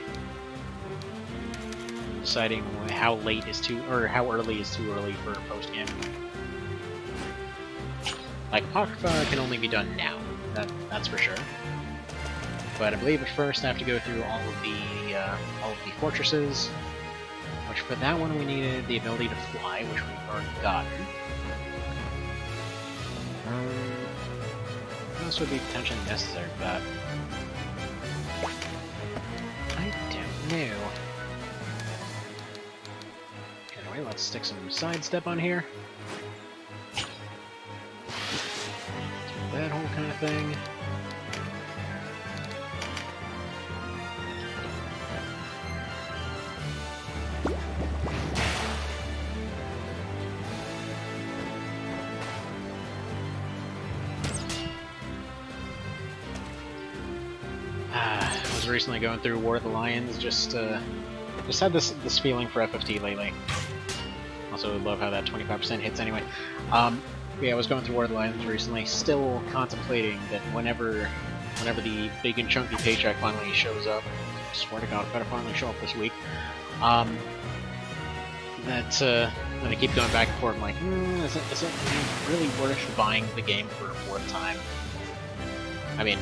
Deciding how late is too, or how early is too early for a post game. Like Apocrypha can only be done now, that's for sure. But I believe at first I have to go through all of the fortresses. Which for that one we needed the ability to fly, which we've already gotten. What else would be potentially necessary for that? I don't know. Anyway, let's stick some sidestep on here. Do that whole kind of thing. I was recently going through War of the Lions, just had this feeling for FFT lately. Also, love how that 25% hits anyway. Yeah, I was going through War of the Lions recently, still contemplating that whenever the big and chunky paycheck finally shows up, I swear to God, it better finally show up this week, that I keep going back and forth, I'm like, is it really worth buying the game for a fourth time? I mean,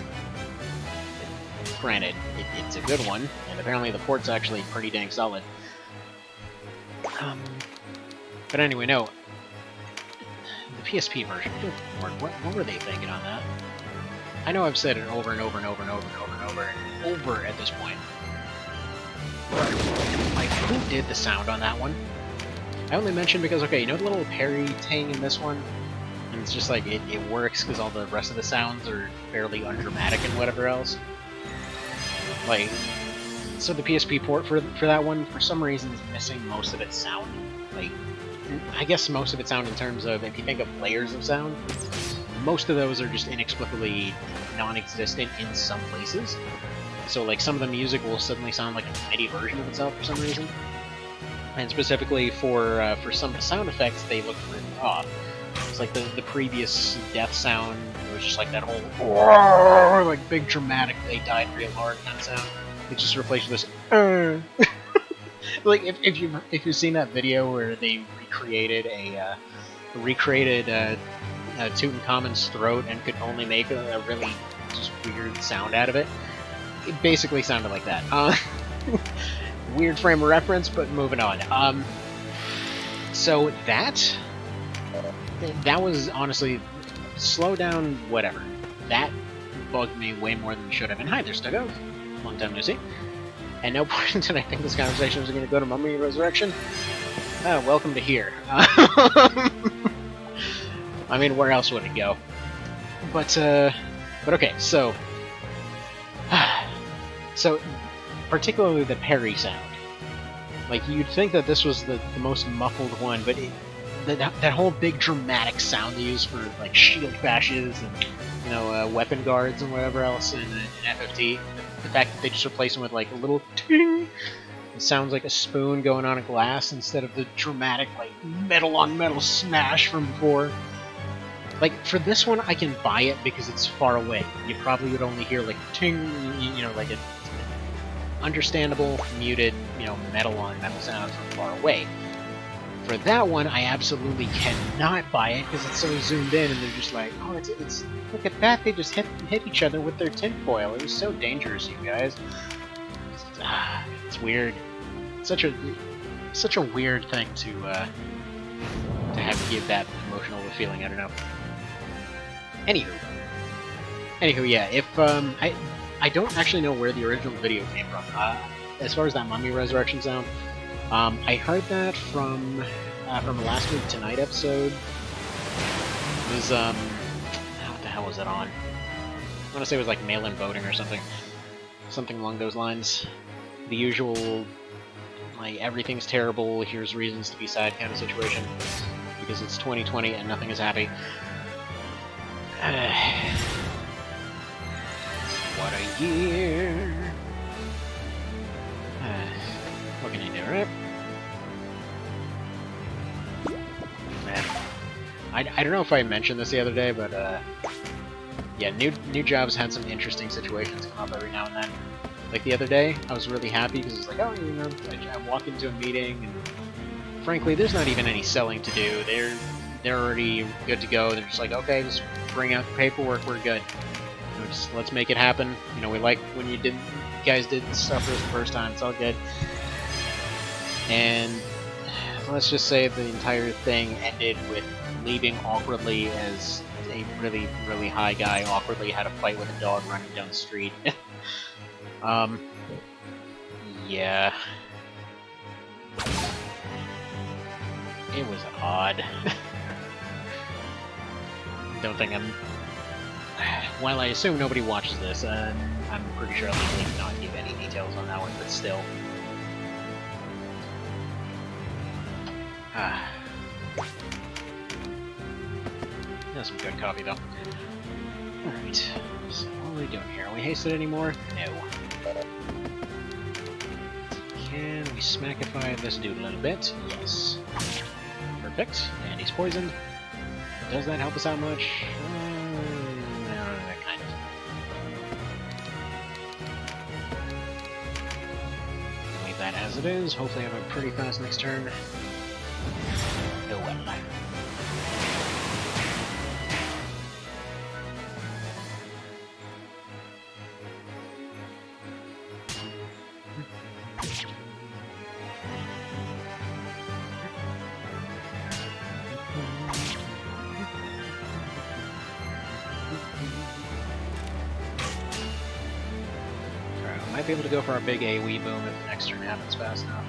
granted, it's a good one, and apparently the port's actually pretty dang solid. But anyway, no. The PSP version, good lord, what were they thinking on that? I know I've said it over and over and over and over and over and over and over at this point. But, like, who did the sound on that one? I only mention because, okay, you know the little parry ting in this one? And it's just like, it works because all the rest of the sounds are fairly undramatic and whatever else. Like, so the PSP port for that one, for some reason, is missing most of its sound. Like, I guess most of its sound in terms of, if you think of layers of sound, most of those are just inexplicably non-existent in some places. So, like, some of the music will suddenly sound like a MIDI version of itself for some reason. And specifically for some of the sound effects, they look really off. It's like the previous death sound, it was just like that whole like big dramatic, they died real hard kind of sound. It just replaced with this like if you've seen that video where they recreated Tutankhamun's throat and could only make a really just weird sound out of it, it basically sounded like that. Weird frame of reference, but moving on. So that was honestly, slow down, whatever. That bugged me way more than it should have. And hi there, Stuggo. Long time no see. At no point did I think this conversation was going to go to Mummy Resurrection. Welcome to here. I mean, where else would it go? But okay, so particularly the parry sound. Like, you'd think that this was the most muffled one, but that whole big dramatic sound they use for, like, shield bashes and, you know, weapon guards and whatever else in FFT, the fact that they just replace them with, like, a little ting, it sounds like a spoon going on a glass instead of the dramatic, like, metal-on-metal smash from before. Like, for this one, I can buy it because it's far away. You probably would only hear, like, ting, you know, like, a understandable, muted, you know, metal-on-metal sound from far away. For that one, I absolutely cannot buy it because it's so zoomed in, and they're just like, oh, it's look at that, they just hit each other with their tinfoil. It was so dangerous, you guys. It's weird. Such a weird thing to have give that emotional of a feeling. I don't know. Anywho, yeah. If I don't actually know where the original video came from. As far as that Mummy Resurrection sound. I heard that from a Last Week Tonight episode. It was, what the hell was it on? I want to say it was like mail-in voting or something. Something along those lines. The usual like, everything's terrible, here's reasons to be sad kind of situation. Because it's 2020 and nothing is happy. What a year! What can you do, right? Man. I don't know if I mentioned this the other day, but yeah, new jobs had some interesting situations come up every now and then. Like the other day, I was really happy because it's like, oh, you know, I walk into a meeting, and frankly, there's not even any selling to do. They're already good to go. They're just like, okay, just bring out the paperwork, we're good. You know, just let's make it happen. You know, we like when you guys did stuff for the first time. It's all good. And let's just say the entire thing ended with leaving awkwardly as a really, really high guy awkwardly had a fight with a dog running down the street. Yeah. It was odd. Don't think I'm... While I assume nobody watches this, I'm pretty sure I'll legally not give any details on that one, but still. That's some good coffee, though. Alright, so what are we doing here? Are we hasted anymore? No. Can we smackify this dude a little bit? Yes. Perfect. And he's poisoned. Does that help us out much? Kind of. Leave that as it is. Hopefully I have a pretty fast next turn. Oh well. Might be able to go for our big AoE boom if the next turn happens fast enough.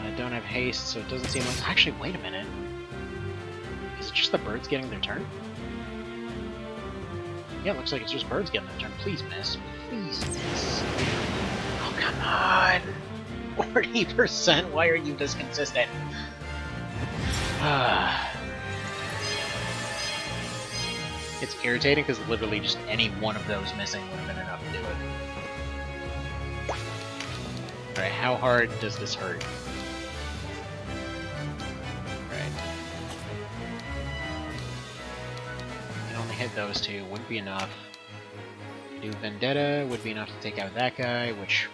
I don't have haste, so it doesn't seem like... Actually, wait a minute. Is it just the birds getting their turn? Yeah, it looks like it's just birds getting their turn. Please miss. Please miss. Oh, come on! 40%? Why are you this consistent? It's irritating because literally just any one of those missing would have been enough to do it. Alright, how hard does this hurt? Right. Can only hit those two, wouldn't be enough. Do Vendetta would be enough to take out that guy, which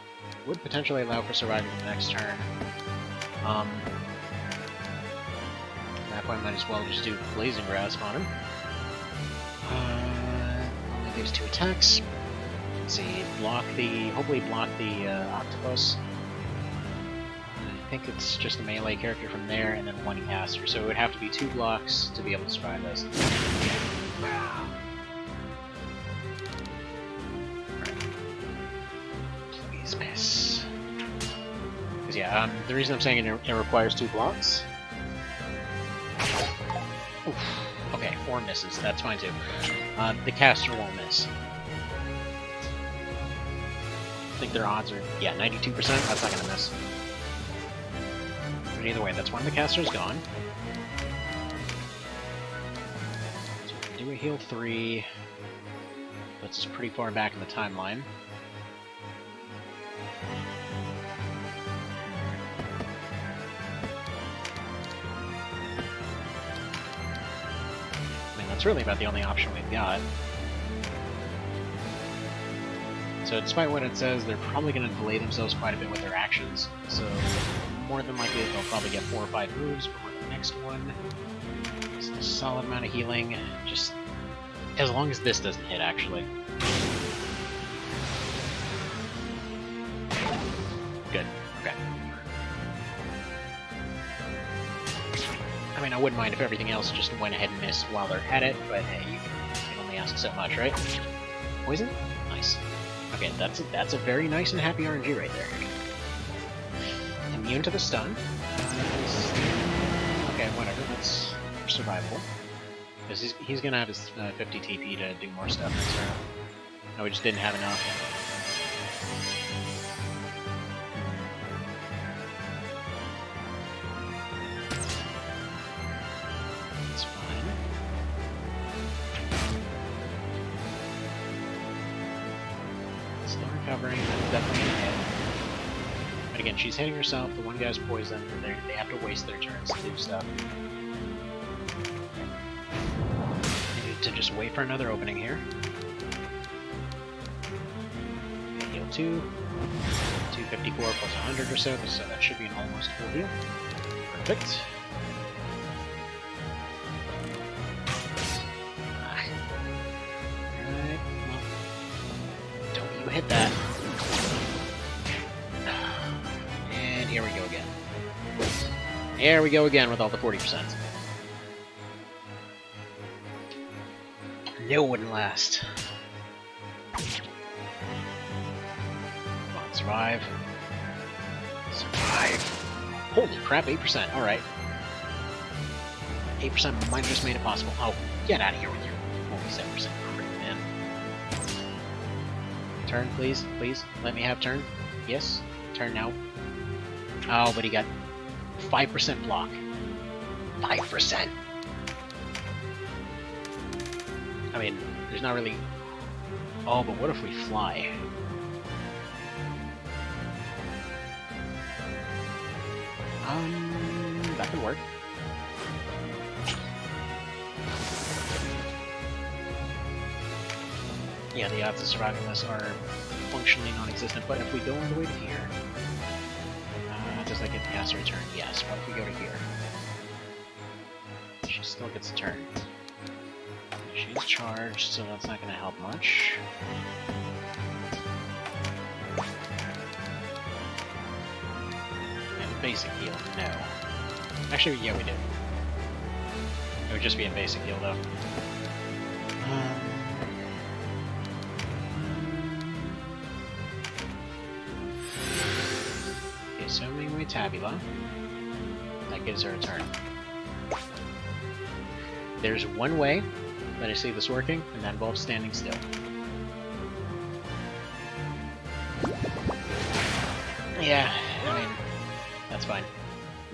would potentially allow for surviving the next turn. At that point, I might as well just do Blazing Grasp on him. Only gives 2 attacks. Let's see, hopefully block the octopus. I think it's just a melee character from there, and then 1 caster, so it would have to be 2 blocks to be able to survive this. Please miss. Because yeah, the reason I'm saying it requires 2 blocks... Oof. Okay, 4 misses, that's fine too. The caster won't miss. I think their odds are, yeah, 92%, that's not gonna miss. But either way, that's one of the casters gone. So we can do a heal 3. Puts us pretty far back in the timeline. I mean, that's really about the only option we've got. So despite what it says, they're probably going to delay themselves quite a bit with their actions, so more than likely they'll probably get 4 or 5 moves before the next one. It's a solid amount of healing, just as long as this doesn't hit, actually. Good, okay. I mean, I wouldn't mind if everything else just went ahead and missed while they're at it, but hey, you can only ask so much, right? Poison? Nice. Okay, that's a very nice and happy RNG right there. Immune to the stun. Okay, whatever, that's survivable. Because he's gonna have his 50 TP to do more stuff next round. No, we just didn't have enough. recovering. That's definitely gonna hit. But again, she's hitting herself. The one guy's poisoned. They have to waste their turns to do stuff. They need to just wait for another opening here. Okay, heal 2. 254 plus 100 or so, so that should be an almost full heal. Perfect. Alright, well, don't you hit that. And here we go again. There we go again with all the 40%. No, it wouldn't last. Come on, survive. Survive. Holy crap, 8%. Alright. 8% might have just made it possible. Oh, get out of here with your 47% crit, man. Turn, please. Please. Let me have turn. Yes. Turn now. Oh, but he got 5% block. 5%! I mean, there's not really... Oh, but what if we fly? That could work. Yeah, the odds of surviving this are functionally non-existent, but if we go all the way to here... does that get the cast return? Yes. What if we go to here? She still gets a turn. She's charged, so that's not going to help much. And basic heal, no. Actually, yeah, we do. It would just be a basic heal, though. Okay, so anyway, Tabula. That gives her a turn. There's one way that I see this working, and that involves standing still. Yeah, I mean, that's fine.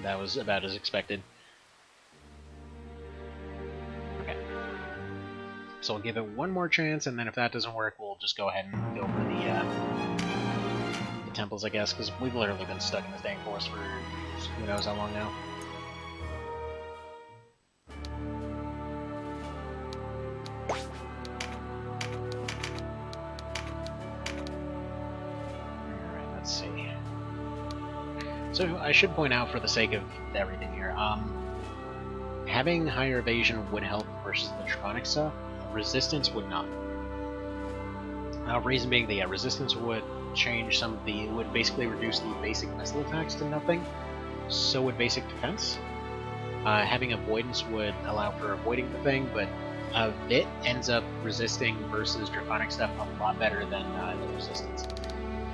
That was about as expected. Okay. So we'll give it one more chance, and then if that doesn't work, we'll just go ahead and go for the temples, I guess, because we've literally been stuck in this dang forest for who knows how long now. So I should point out, for the sake of everything here, having higher evasion would help versus the Draconic stuff. Resistance would not. Reason being that resistance would change some of the... would basically reduce the basic missile attacks to nothing. So would basic defense. Having avoidance would allow for avoiding the thing, but it ends up resisting versus Draconic stuff a lot better than the resistance.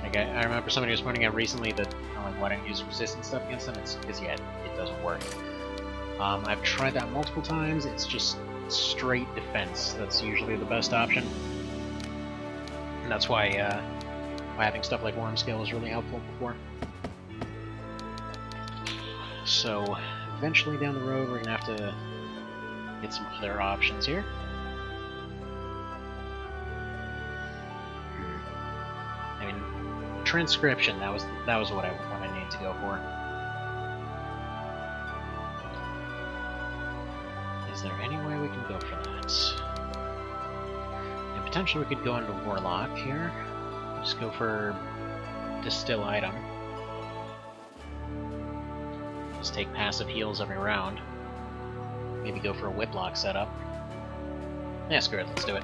Like I remember somebody was pointing out recently that, like, why don't you use resistance stuff against them? It's because, yeah, it doesn't work. I've tried that multiple times. It's just straight defense. That's usually the best option. And that's why having stuff like Worm Scale is really helpful before. So, eventually down the road, we're going to have to get some other options here. I mean, transcription, that was what I needed to go for. Is there any way we can go for that? And potentially we could go into Warlock here. Just go for Distill Item. Just take passive heals every round. Maybe go for a Whiplock setup. Yeah, screw it, let's do it.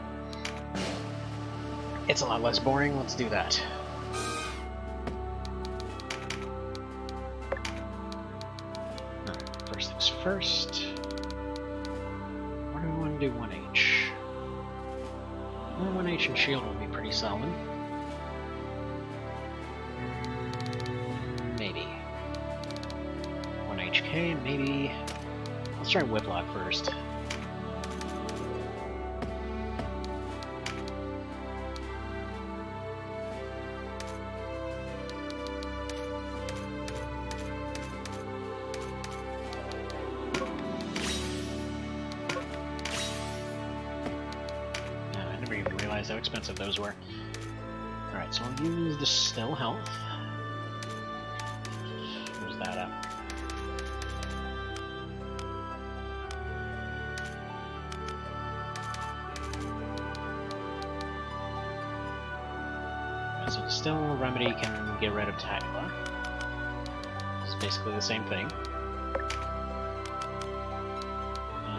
It's a lot less boring, let's do that. First things first. What do we want to do 1H? Well, 1H and shield would be pretty solid. Maybe. 1HK, maybe... Let's try Whiplock first. I never even realized how expensive those were. Alright, So I'll use the still health. Where's that at? So the still remedy can get rid of Tacula. It's basically the same thing.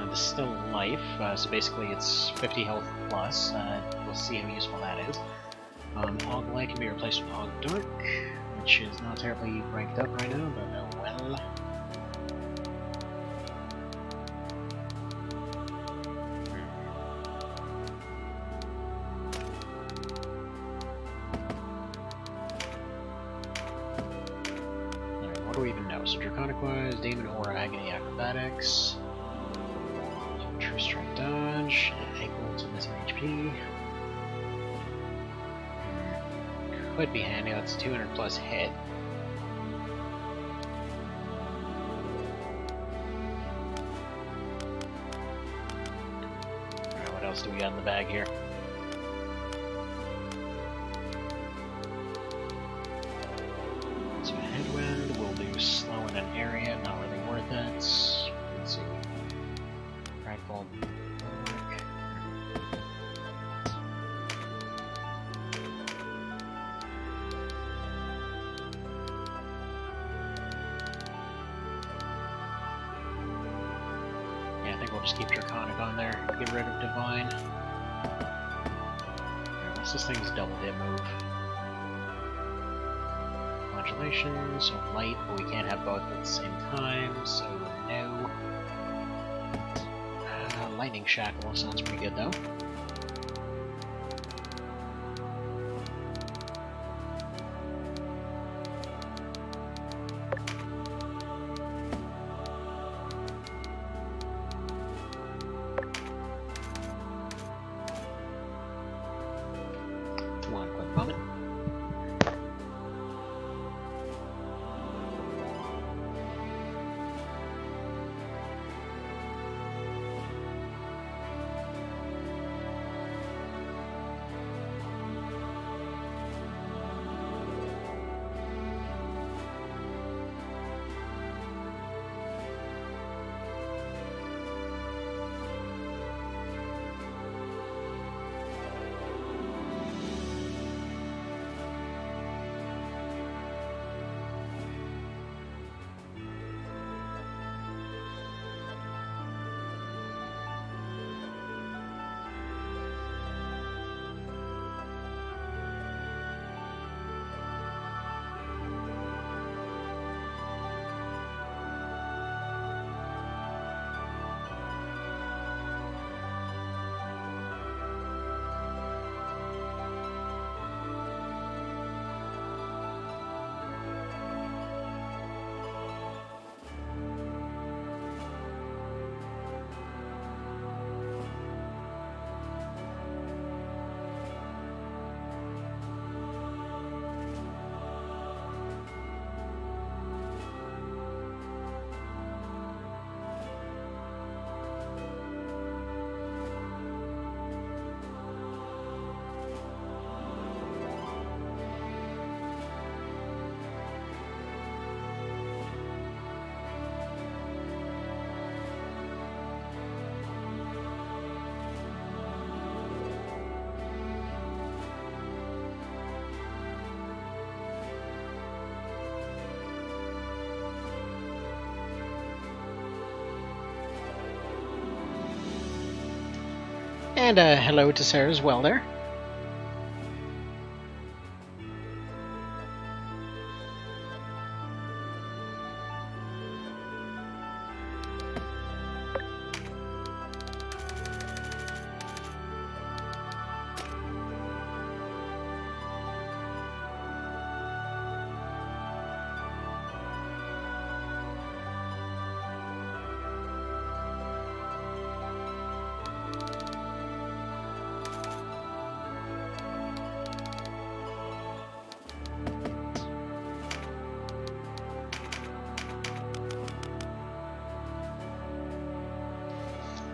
The still life, so basically it's 50 health plus. We'll see how useful that is. Ogre can be replaced with Og Dark, which is not terribly ranked up right now, but oh well. Alright, what do we even know? So Draconic Wise, Demon Aura, Agony, Acrobatics. True Strike Dodge, equal to missing HP. Could be handy, that's 200 plus hit. Alright, what else do we got in the bag here? So Headwind, we'll do slow in an area, not really worth it. Let's see. Frightful. I think we'll just keep Draconic on there. Get rid of Divine. Alright, what's this thing's double hit move? Modulation, so light, but we can't have both at the same time, so no. Lightning Shackle sounds pretty good though. One quick moment. And hello to Sarah as well there.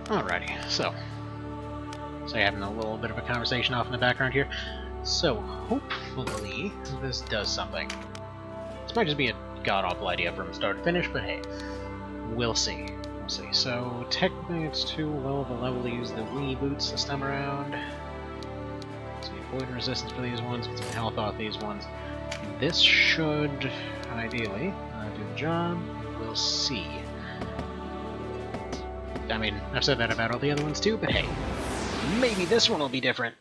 Alrighty, so you're having a little bit of a conversation off in the background here. So, hopefully hopefully this does something. This might just be a god-awful idea from start to finish, but hey, we'll see. We'll see. So, technically it's too low of a level to use the Wii boots this time around. So, avoid resistance for these ones, get some health off these ones. This should, ideally, do the job. We'll see. I mean, I've said that about all the other ones too, but hey, maybe this one will be different.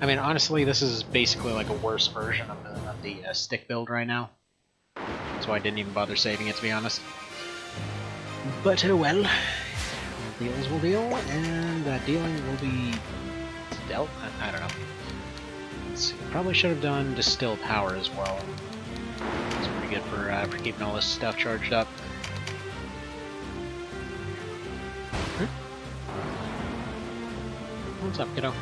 I mean, honestly, this is basically like a worse version of the stick build right now. So I didn't even bother saving it, to be honest. But oh well. Deals will deal, and that dealing will be dealt? I don't know. Let's see. Probably should have done Distill Power as well. It's pretty good for keeping all this stuff charged up. What's up, kiddo?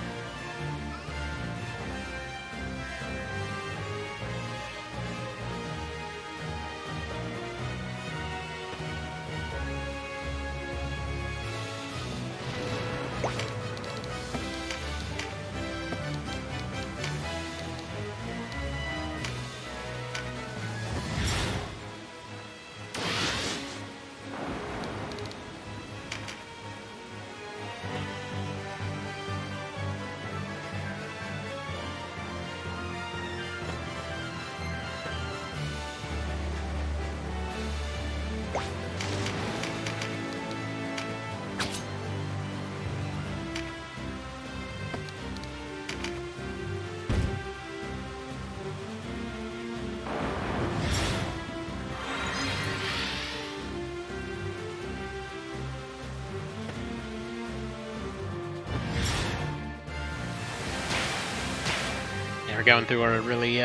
We're going through a really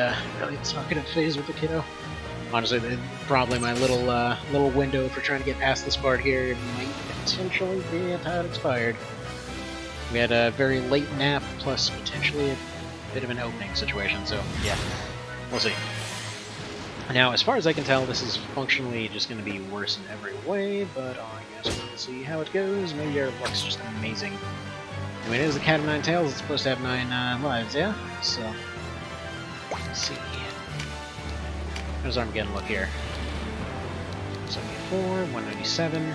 talkative phase with the kiddo. Honestly, probably my little window for trying to get past this part here might potentially be about expired. We had a very late nap, plus potentially a bit of an opening situation, so yeah, we'll see. Now, as far as I can tell, this is functionally just going to be worse in every way, but I guess we'll see how it goes. Maybe our luck's just amazing. I mean, it is the Cat of Nine Tails, it's supposed to have 9 lives, yeah? So, let's see. How's Armageddon look here? 74, 197.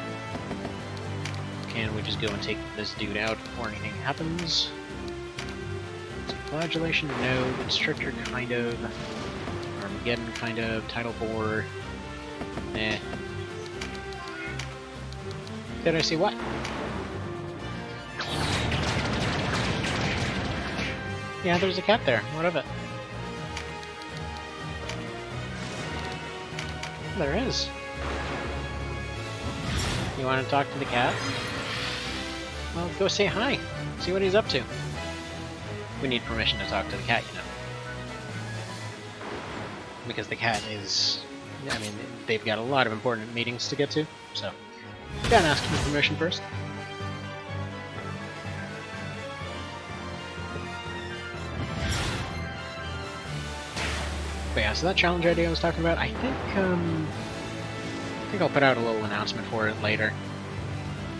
Can we just go and take this dude out before anything happens? Flagellation, no. Constrictor, kind of. Armageddon, kind of. Tidal Bore, eh. Did I see what? Yeah, there's a cat there. What of it? There is. You want to talk to the cat? Well, go say hi. See what he's up to. We need permission to talk to the cat, you know. Because the cat is... I mean, they've got a lot of important meetings to get to, so... gotta ask for permission first. But yeah, so that challenge idea I was talking about, I think I'll put out a little announcement for it later.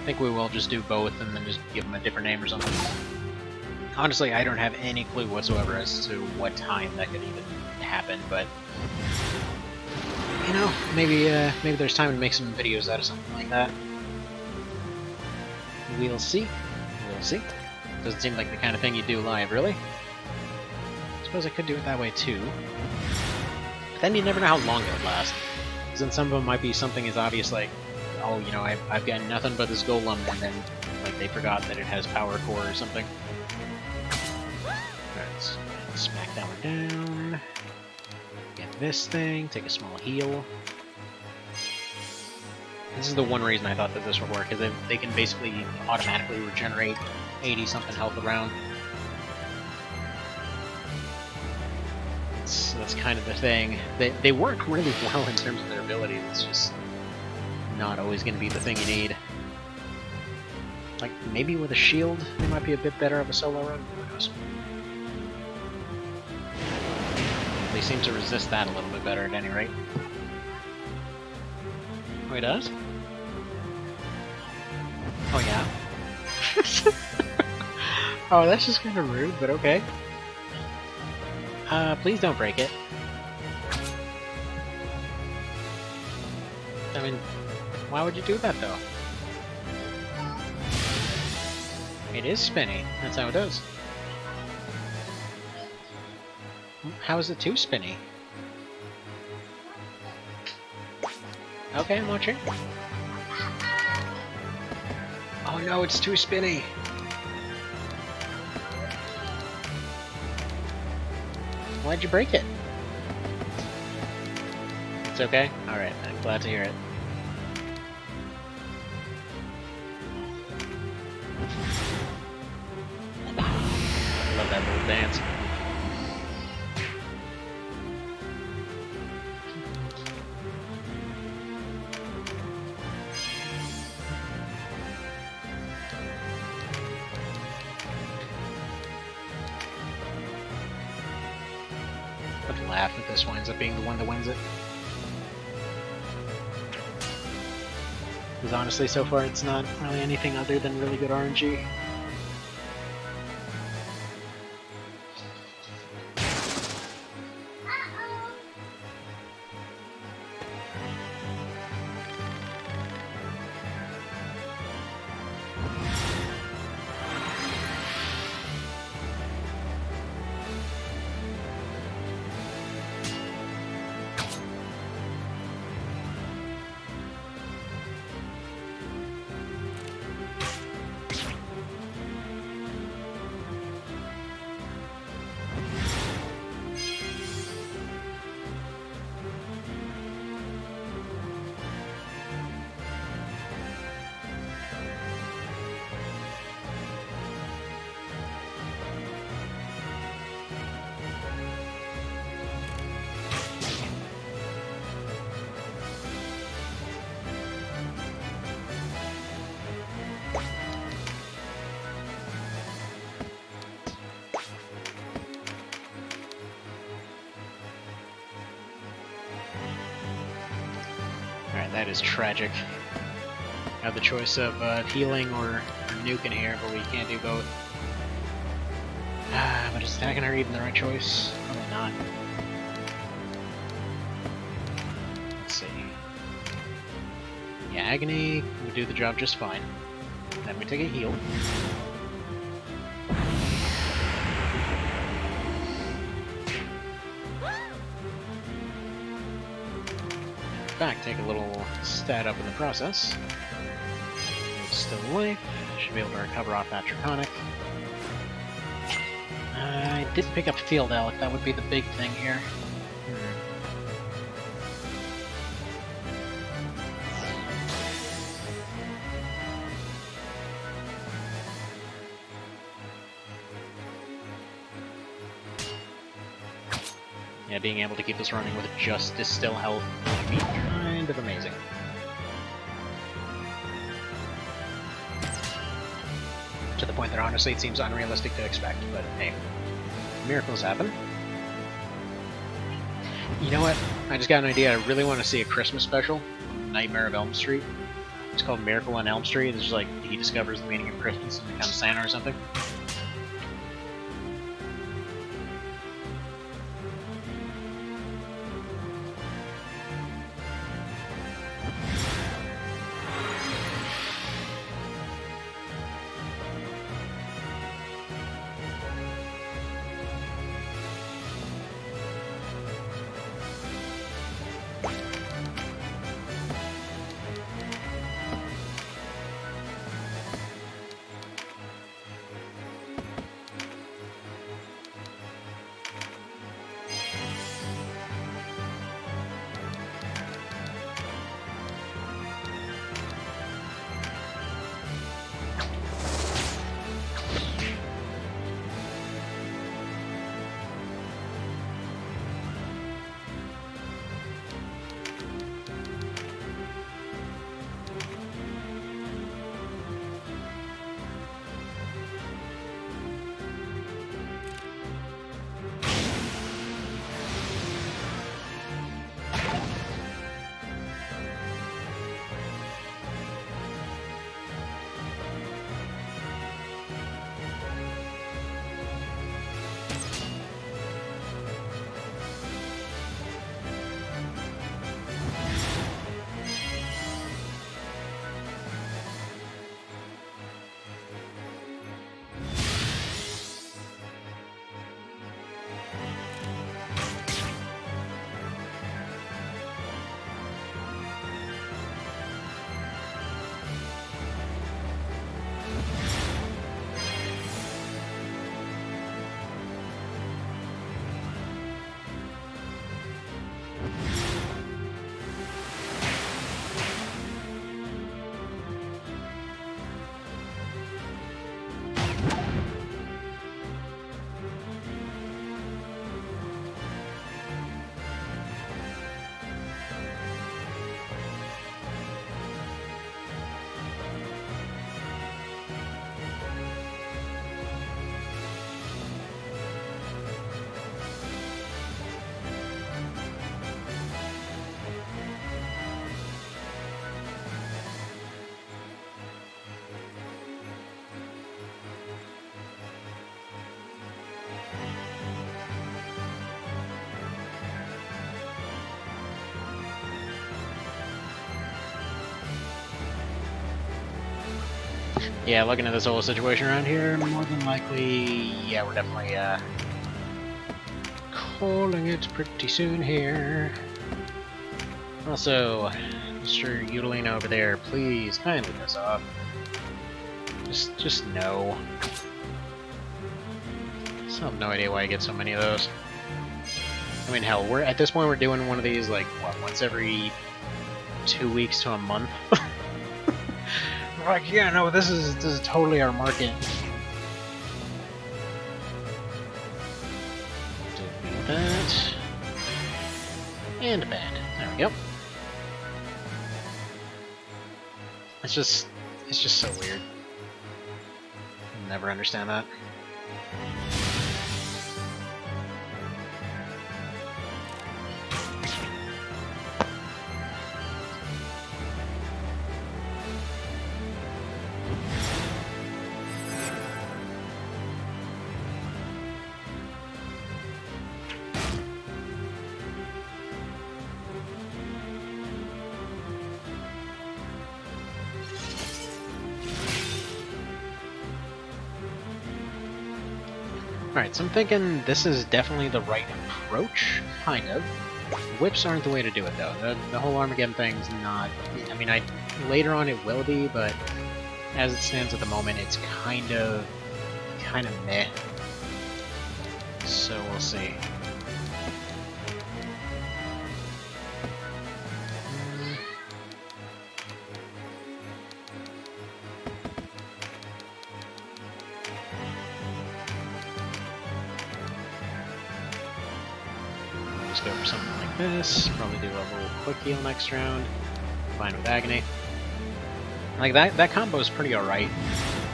I think we will just do both and then just give them a different name or something. Honestly, I don't have any clue whatsoever as to what time that could even happen, but... you know, maybe there's time to make some videos out of something like that. We'll see. We'll see. Doesn't seem like the kind of thing you do live, really. I suppose I could do it that way, too. But then you never know how long it would last. Because then some of them might be something as obvious like, oh, you know, I've got nothing but this golem, and then, like, they forgot that it has power core or something. Alright, let's smack that one down. Get this thing, take a small heal. This is the one reason I thought that this would work, is that they can basically automatically regenerate 80-something health around. That's kind of the thing. They work really well in terms of their abilities, it's just not always going to be the thing you need. Like, maybe with a shield, they might be a bit better of a solo run, who knows. They seem to resist that a little bit better at any rate. Oh, he does? Oh, yeah? Oh, that's just kind of rude, but okay. Please don't break it. I mean, why would you do that, though? It is spinny. That's how it does. How is it too spinny? Okay, I'm watching. Oh no, it's too spinny! Why'd you break it? It's okay? Alright, I'm glad to hear it. I love that little dance. I'd laugh if this winds up being the one that wins it. Because honestly, so far it's not really anything other than really good RNG. Alright, that is tragic. Have the choice of healing or nuking here, but we can't do both. But is attacking her even the right choice? Probably not. Let's see. Yeah, Agony would do the job just fine. Then we take a heal. In fact, take a little stat up in the process. It's still alive. Should be able to recover off that Draconic. I didn't pick up Field Elk, that would be the big thing here. Yeah, being able to keep this running with just Distill health would be kind of amazing. To the point that honestly it seems unrealistic to expect, but hey, miracles happen. You know what? I just got an idea. I really want to see a Christmas special, Nightmare of Elm Street. It's called Miracle on Elm Street. It's just like he discovers the meaning of Christmas and becomes Santa or something. Yeah, looking at this whole situation around here, more than likely, yeah, we're definitely calling it pretty soon here. Also, Mr. Utilina over there, please kindly piss off. Just no. I still have no idea why I get so many of those. I mean, hell, we're at this point we're doing one of these like what, once every 2 weeks to a month. We're like, yeah, no, this is totally our market. Delete that. And bad. There we go. It's just so weird. I'll never understand that. Alright, so I'm thinking this is definitely the right approach, kind of. Whips aren't the way to do it, though. The whole Armageddon thing's not... I mean, later on it will be, but as it stands at the moment, it's kind of meh. So we'll see. Go for something like this, probably do a little quick heal next round, combined with Agony. Like, that combo is pretty alright.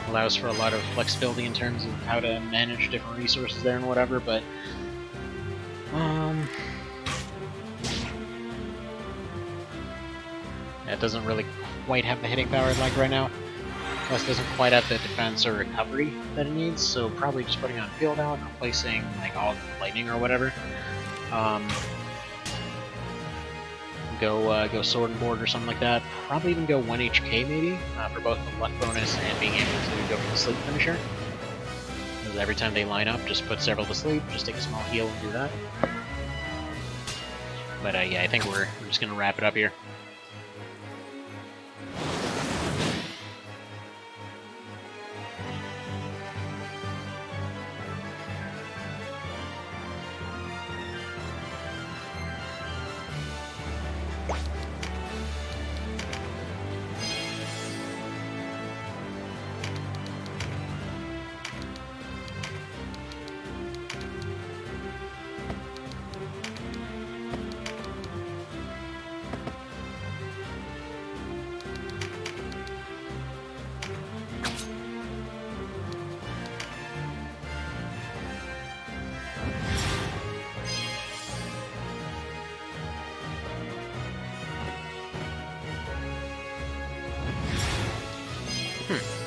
Allows for a lot of flexibility in terms of how to manage different resources there and whatever, but... it doesn't really quite have the hitting power I'd like right now. Plus, it doesn't quite have the defense or recovery that it needs, so probably just putting on Field Out, replacing, like, all Lightning or whatever. Go Sword and Board or something like that. Probably even go 1 HK maybe, for both the luck bonus and being able to go for the sleep finisher. Because every time they line up, just put several to sleep, just take a small heal and do that. But yeah, I think we're just gonna wrap it up here.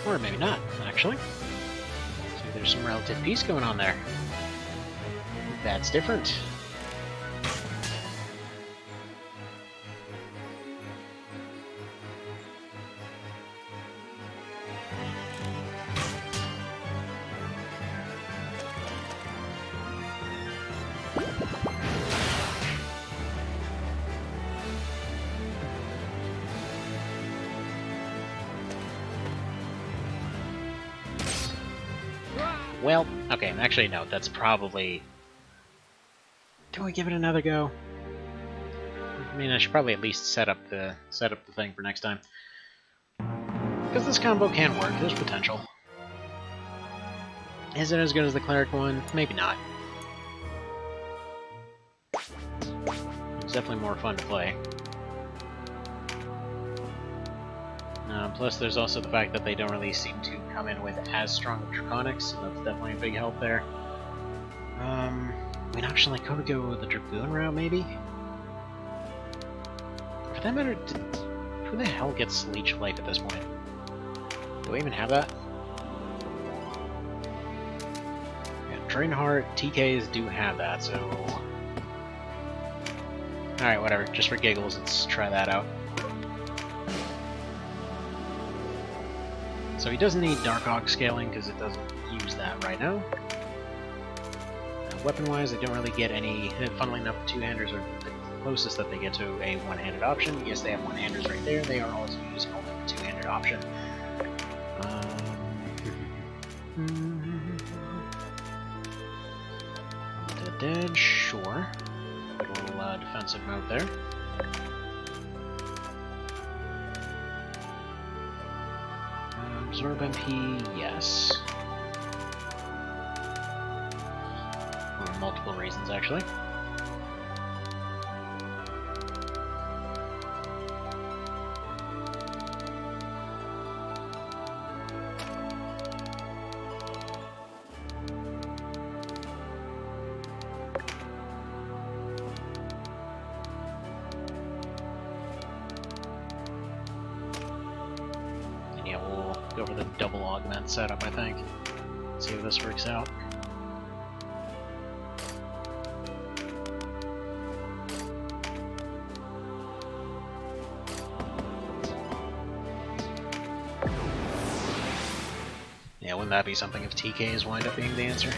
Or maybe not, actually. So there's some relative peace going on there. That's different. Well, okay, actually no, that's probably... Do I give it another go? I mean, I should probably at least set up the thing for next time. Because this combo can work, there's potential. Is it as good as the Cleric one? Maybe not. It's definitely more fun to play. Plus, there's also the fact that they don't really seem to come in with as strong of Draconics, so that's definitely a big help there. I mean, actually, I could go the Dragoon route, maybe? For that matter, who the hell gets Leech Life at this point? Do we even have that? Yeah, Drainheart, TKs do have that, so... Alright, whatever. Just for giggles, let's try that out. So he doesn't need Dark Ogre scaling because it doesn't use that right now. Weapon-wise, they don't really get any. Funnily enough, the two-handers are the closest that they get to a one-handed option. Yes, they have one-handers right there. They are also using only the two-handed option. Dead, sure. A little defensive mode there. Absorb MP, yes. For multiple reasons, actually. Go for the double augment setup, I think. See if this works out. Yeah, wouldn't that be something if TKs wind up being the answer?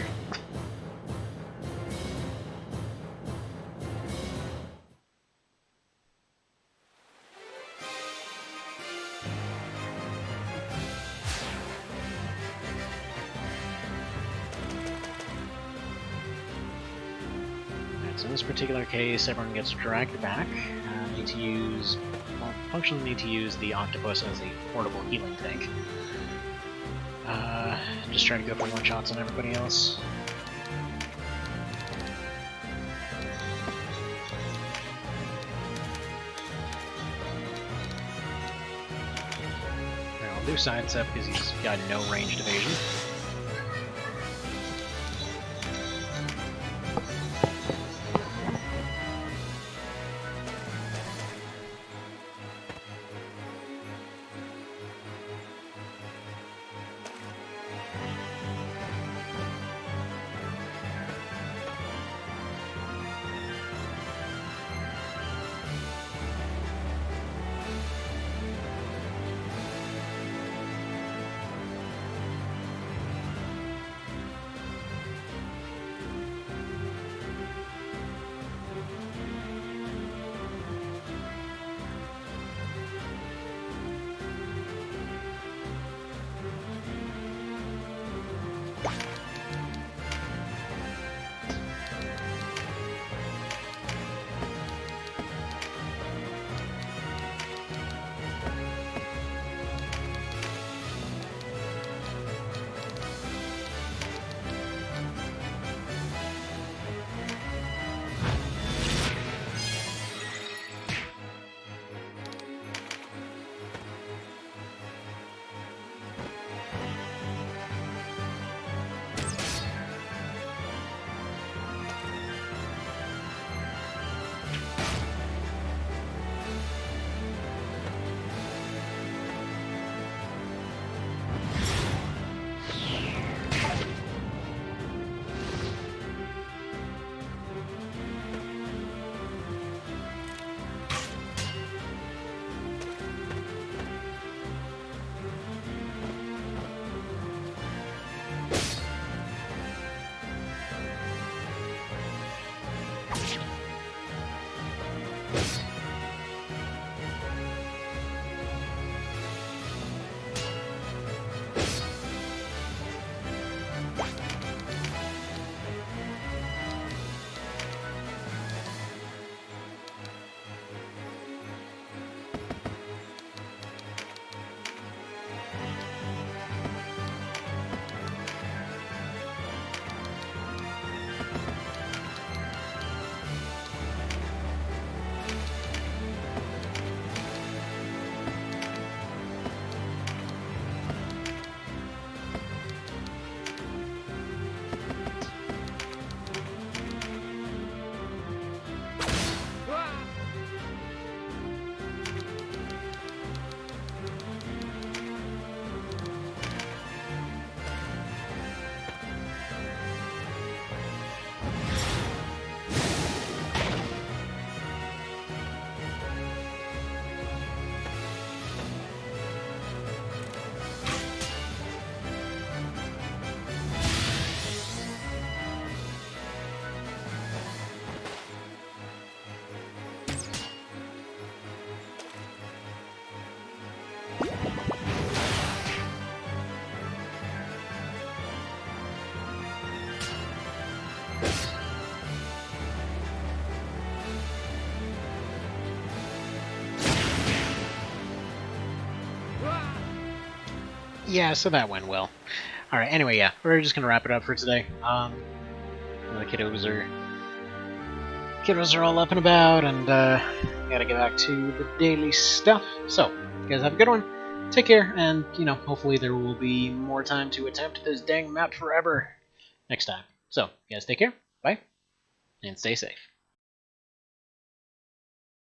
So in this particular case, everyone gets dragged back. Need to use, well, functionally need to use the octopus as a portable healing tank. Just try to go for one shots on everybody else. I'll do sidestep because he's got no ranged evasion. Yeah, so that went well. Alright, anyway, yeah, we're just gonna wrap it up for today. The kiddos are all up and about, and gotta get back to the daily stuff. So, you guys have a good one. Take care, and, hopefully there will be more time to attempt this dang map forever next time. So, you guys take care, bye, and stay safe.